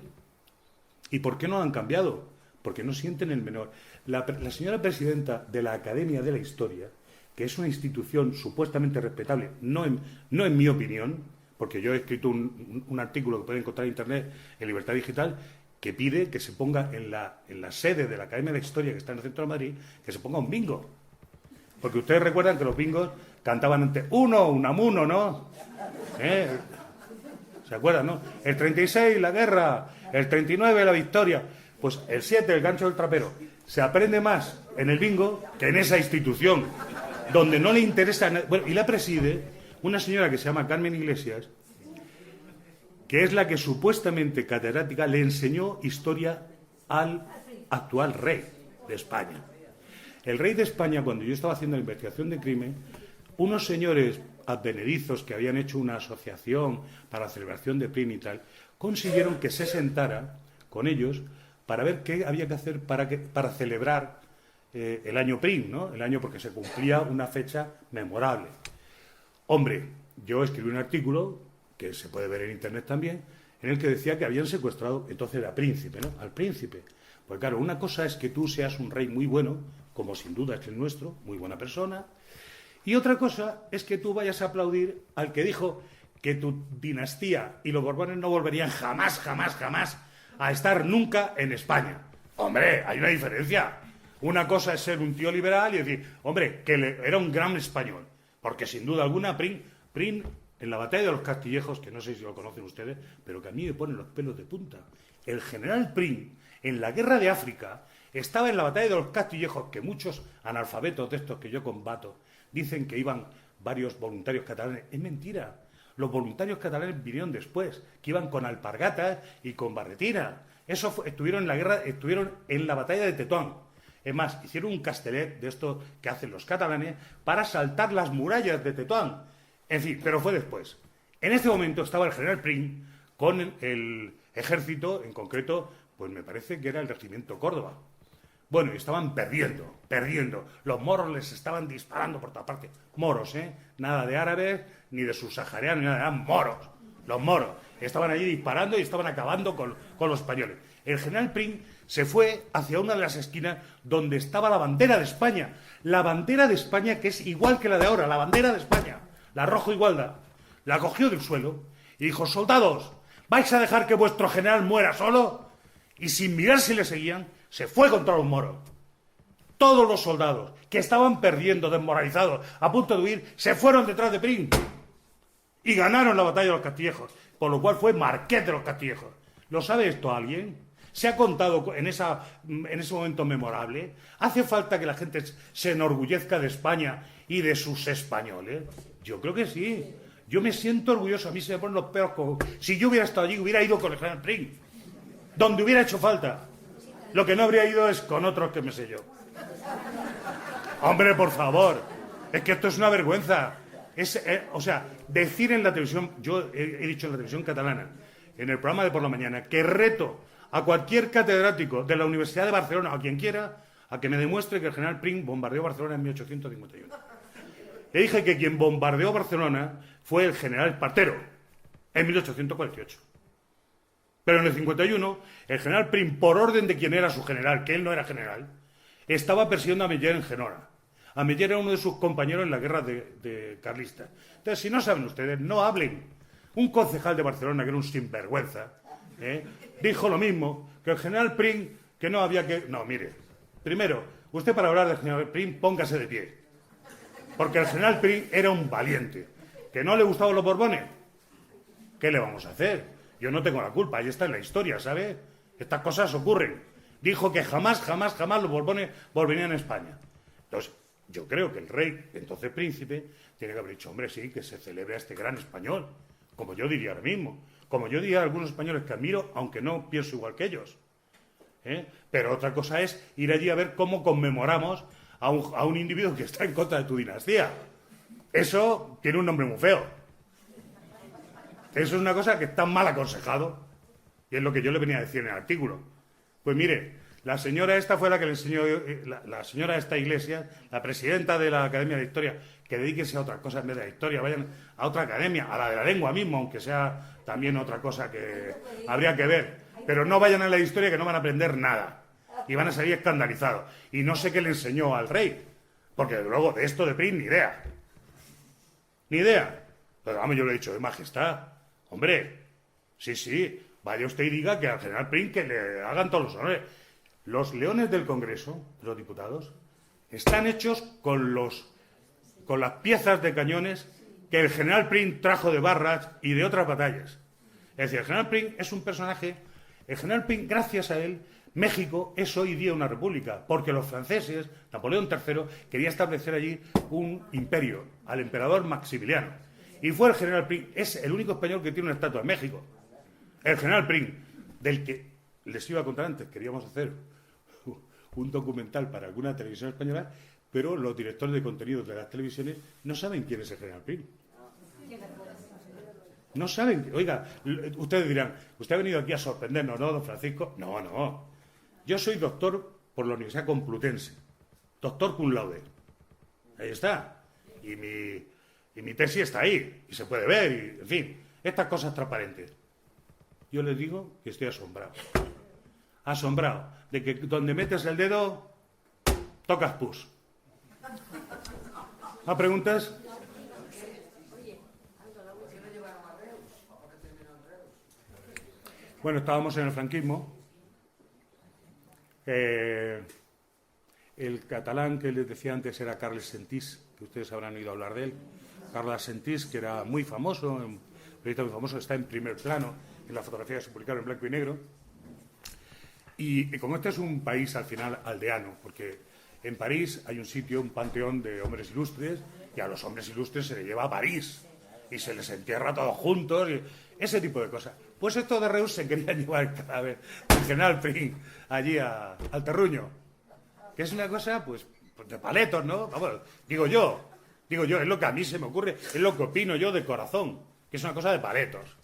¿Y por qué no han cambiado? Porque no sienten el menor. La señora presidenta de la Academia de la Historia, que es una institución supuestamente respetable, no en mi opinión, porque yo he escrito un artículo que pueden encontrar en Internet, en Libertad Digital, que pide que se ponga en la sede de la Academia de Historia, que está en el centro de Madrid, que se ponga un bingo. Porque ustedes recuerdan que los bingos cantaban antes Unamuno, ¿no? ¿Se acuerdan, no? El 36, la guerra. El 39, la victoria. Pues el 7, el gancho del trapero. Se aprende más en el bingo que en esa institución, donde no le interesa... Bueno, y la preside una señora que se llama Carmen Iglesias, que es la que supuestamente catedrática le enseñó historia al actual rey de España. El rey de España, cuando yo estaba haciendo la investigación de crimen, unos señores advenedizos que habían hecho una asociación para la celebración de Prim y tal, consiguieron que se sentara con ellos para ver qué había que hacer para celebrar el año Prim, ¿no? El año porque se cumplía una fecha memorable. Hombre, yo escribí un artículo, que se puede ver en Internet también, en el que decía que habían secuestrado, entonces era príncipe, ¿no? Al príncipe. Pues claro, una cosa es que tú seas un rey muy bueno, como sin duda es el nuestro, muy buena persona, Y otra cosa es que tú vayas a aplaudir al que dijo que tu dinastía y los Borbones no volverían jamás, jamás, jamás a estar nunca en España. Hombre, hay una diferencia. Una cosa es ser un tío liberal y decir, hombre, que era un gran español. Porque sin duda alguna, Prim, en la batalla de los Castillejos, que no sé si lo conocen ustedes, pero que a mí me ponen los pelos de punta. El general Prim, en la guerra de África, estaba en la batalla de los Castillejos, que muchos analfabetos de estos que yo combato dicen que iban varios voluntarios catalanes. Es mentira. Los voluntarios catalanes vinieron después, que iban con alpargatas y con barretina. Estuvieron en la guerra, estuvieron en la batalla de Tetuán. Es más, hicieron un castellet de esto que hacen los catalanes para saltar las murallas de Tetuán. En fin, pero fue después. En este momento estaba el general Prim con el ejército, en concreto, pues me parece que era el regimiento Córdoba. Bueno, y estaban perdiendo. Los moros les estaban disparando por todas partes. Moros, ¿eh? Nada de árabes, ni de subsaharianos, ni nada, eran moros. Los moros. Estaban allí disparando y estaban acabando con los españoles. El general Prim se fue hacia una de las esquinas donde estaba la bandera de España. La bandera de España, que es igual que la de ahora, la bandera de España, la rojo igualdad. La cogió del suelo y dijo, soldados, ¿vais a dejar que vuestro general muera solo? Y sin mirar si le seguían, se fue contra los moros. Todos los soldados que estaban perdiendo, desmoralizados, a punto de huir, se fueron detrás de Prim y ganaron la batalla de los Castillejos, por lo cual fue Marqués de los Castillejos. ¿Lo sabe esto alguien? ¿Se ha contado en ese momento memorable? ¿Hace falta que la gente se enorgullezca de España y de sus españoles? Yo creo que sí. Yo me siento orgulloso, a mí se me ponen los pelos como... Si yo hubiera estado allí, hubiera ido con el general Prim, donde hubiera hecho falta. Lo que no habría ido es con otros que me sé yo. Hombre, por favor, es que esto es una vergüenza. O sea, decir en la televisión, yo he dicho en la televisión catalana, en el programa de por la mañana, que reto a cualquier catedrático de la Universidad de Barcelona, o quien quiera, a que me demuestre que el general Prim bombardeó Barcelona en 1851. Le dije que quien bombardeó Barcelona fue el general Espartero, en 1848. Pero en el 51, el general Prim, por orden de quien era su general, que él no era general, estaba persiguiendo a Meller en Genora. A Meller era uno de sus compañeros en la guerra de carlista. Entonces, si no saben ustedes, no hablen. Un concejal de Barcelona, que era un sinvergüenza, dijo lo mismo, que el general Prim, que no había que... No, mire, primero, usted para hablar del general Prim, póngase de pie. Porque el general Prim era un valiente. ¿Que no le gustaban los Borbones? ¿Qué le vamos a hacer? Yo no tengo la culpa, ahí está en la historia, ¿sabe? Estas cosas ocurren. Dijo que jamás, jamás, jamás los Borbones volverían a España. Entonces, yo creo que el rey, entonces príncipe, tiene que haber dicho, hombre, sí, que se celebre a este gran español, como yo diría ahora mismo, como yo diría a algunos españoles que admiro, aunque no pienso igual que ellos. Pero otra cosa es ir allí a ver cómo conmemoramos a un individuo que está en contra de tu dinastía. Eso tiene un nombre muy feo. Eso es una cosa que está mal aconsejado, y es lo que yo le venía a decir en el artículo. Pues mire, la señora esta fue la que le enseñó, la señora de esta iglesia, la presidenta de la Academia de Historia, que dedíquese a otras cosas en vez de la historia, vayan a otra academia, a la de la lengua mismo, aunque sea también otra cosa que habría que ver. Pero no vayan a la historia, que no van a aprender nada, y van a salir escandalizados. Y no sé qué le enseñó al rey, porque luego de esto de Prim ni idea. Ni idea. Pero vamos, yo le he dicho, majestad, hombre, sí, vaya usted y diga que al general Prim que le hagan todos los honores. Los leones del Congreso, los diputados, están hechos con las piezas de cañones que el general Prim trajo de Barras y de otras batallas. Es decir, el general Prim es un personaje... El general Prim, gracias a él, México es hoy día una república, porque los franceses, Napoleón III, quería establecer allí un imperio, al emperador Maximiliano. Y fue el general Prim, es el único español que tiene una estatua en México. El general Prim, del que les iba a contar antes, queríamos hacer un documental para alguna televisión española, pero los directores de contenidos de las televisiones no saben quién es el general Prim. No saben. Oiga, ustedes dirán, usted ha venido aquí a sorprendernos, ¿no, don Francisco? No. Yo soy doctor por la Universidad Complutense, doctor cum laude. Ahí está. Y mi tesis está ahí, y se puede ver, y en fin, estas cosas transparentes. Yo les digo que estoy asombrado. Asombrado de que donde metes el dedo, tocas pus. ¿Más preguntas? Bueno, estábamos en el franquismo. El catalán que les decía antes era Carles Sentís, que ustedes habrán oído hablar de él. Carles Sentís, que era muy famoso, un periodista muy famoso, está en primer plano en la fotografía que se publicaron en blanco y negro. Y como este es un país al final aldeano, porque en París hay un sitio, un panteón de hombres ilustres, y a los hombres ilustres se les lleva a París y se les entierra todos juntos, y ese tipo de cosas. Pues estos de Reus se querían llevar el cadáver del general Prim allí al Terruño, que es una cosa pues de paletos, ¿no? Vamos, digo yo, es lo que a mí se me ocurre, es lo que opino yo de corazón, que es una cosa de paletos.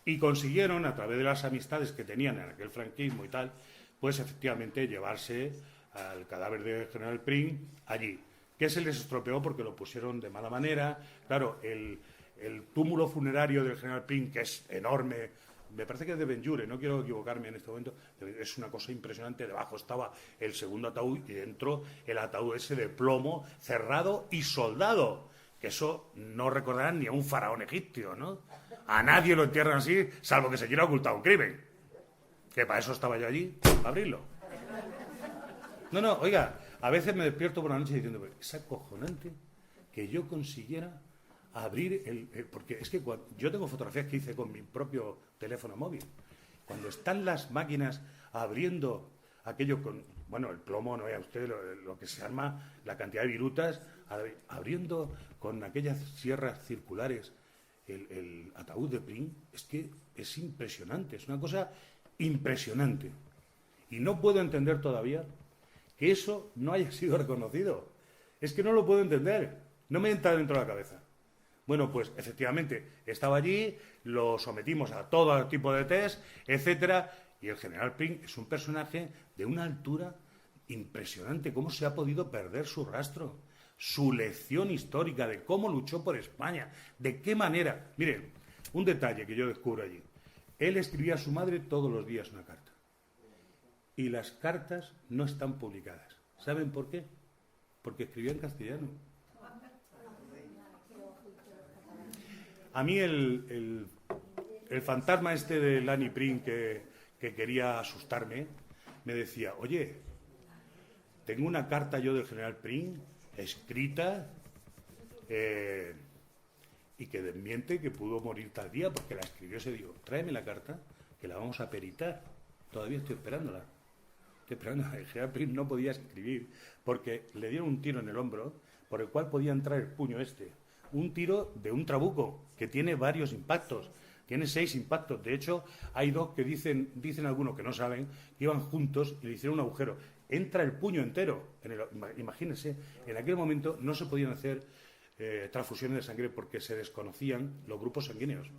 Y consiguieron, a través de las amistades que tenían en aquel franquismo y tal, pues efectivamente llevarse al cadáver del general Prim allí, que se les estropeó porque lo pusieron de mala manera. Claro, el túmulo funerario del general Prim, que es enorme, me parece que es de Benjure, no quiero equivocarme en este momento, es una cosa impresionante. Debajo estaba el segundo ataúd y dentro el ataúd ese de plomo, cerrado y soldado, que eso no recordarán ni a un faraón egipcio, ¿no? A nadie lo entierran así, salvo que se quiera ocultar un crimen. Que para eso estaba yo allí, para abrirlo. No, oiga, a veces me despierto por la noche diciendo, es acojonante que yo consiguiera abrir porque es que yo tengo fotografías que hice con mi propio teléfono móvil. Cuando están las máquinas abriendo aquello con, bueno, el plomo, no vea usted lo que se arma, la cantidad de virutas, abriendo con aquellas sierras circulares el ataúd de Prim, es que es impresionante, es una cosa impresionante. Y no puedo entender todavía que eso no haya sido reconocido. Es que no lo puedo entender, no me entra dentro de la cabeza. Bueno, pues efectivamente estaba allí, lo sometimos a todo tipo de test, etcétera, y el general Prim es un personaje de una altura impresionante. ¿Cómo se ha podido perder su rastro? Su lección histórica de cómo luchó por España, de qué manera. Miren, un detalle que yo descubro allí. Él escribía a su madre todos los días una carta. Y las cartas no están publicadas. ¿Saben por qué? Porque escribía en castellano. A mí el fantasma este de Lani Prim que quería asustarme, me decía, oye, tengo una carta yo del general Prim escrita y que desmiente que pudo morir tal día porque la escribió ese día. Tráeme la carta que la vamos a peritar. Todavía estoy esperándola. Estoy esperando. El general Prim no podía escribir porque le dieron un tiro en el hombro por el cual podía entrar el puño este. Un tiro de un trabuco que tiene varios impactos. Tiene 6 impactos. De hecho, hay 2 que dicen algunos que no saben, que iban juntos y le hicieron un agujero. Entra el puño entero. Imagínense, en aquel momento no se podían hacer transfusiones de sangre porque se desconocían los grupos sanguíneos.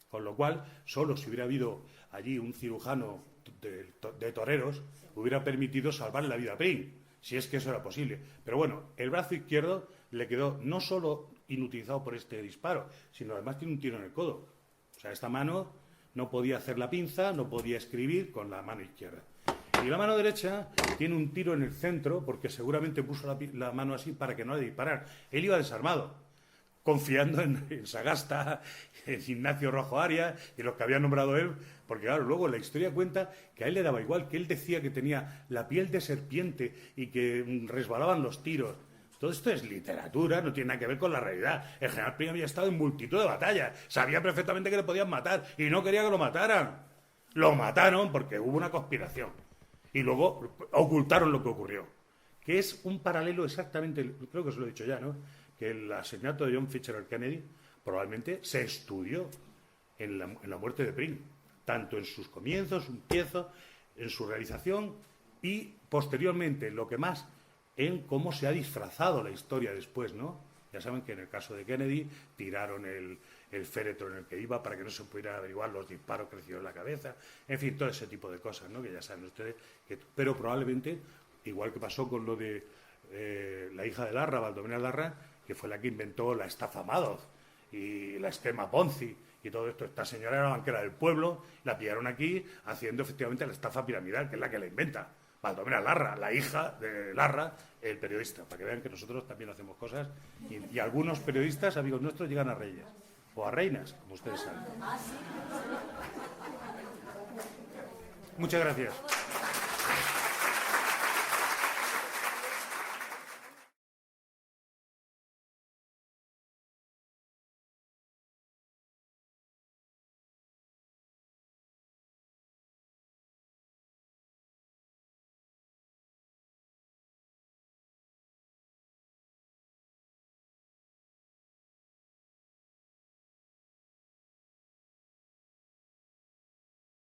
Con lo cual, solo si hubiera habido allí un cirujano de toreros, hubiera permitido salvar la vida a Prim, si es que eso era posible. Pero bueno, el brazo izquierdo le quedó no solo inutilizado por este disparo, sino además tiene un tiro en el codo. O sea, esta mano no podía hacer la pinza, no podía escribir con la mano izquierda. Y la mano derecha tiene un tiro en el centro, porque seguramente puso la mano así para que no le disparara. Él iba desarmado, confiando en Sagasta, en Ignacio Rojo Arias y los que había nombrado él, porque claro, luego la historia cuenta que a él le daba igual, que él decía que tenía la piel de serpiente y que resbalaban los tiros. Todo esto es literatura, no tiene nada que ver con la realidad. El general Prim había estado en multitud de batallas, sabía perfectamente que le podían matar y no quería que lo mataran. Lo mataron porque hubo una conspiración y luego ocultaron lo que ocurrió. Que es un paralelo exactamente, creo que os lo he dicho ya, ¿no? Que el asesinato de John Fitzgerald Kennedy probablemente se estudió en la muerte de Prim, tanto en sus comienzos, en su realización y posteriormente, lo que más, en cómo se ha disfrazado la historia después, ¿no? Ya saben que en el caso de Kennedy tiraron el féretro en el que iba para que no se pudieran averiguar los disparos que recibió en la cabeza, en fin, todo ese tipo de cosas, ¿no? Que ya saben ustedes, pero probablemente, igual que pasó con lo de la hija de Larra, Baldomera Larra, que fue la que inventó la estafa Madoff y la esquema Ponzi y todo esto. Esta señora era banquera del pueblo, la pillaron aquí haciendo efectivamente la estafa piramidal, que es la que la inventa. Baldomera Larra, la hija de Larra, el periodista, para que vean que nosotros también hacemos cosas y algunos periodistas, amigos nuestros, llegan a reyes o a reinas, como ustedes saben. Muchas gracias.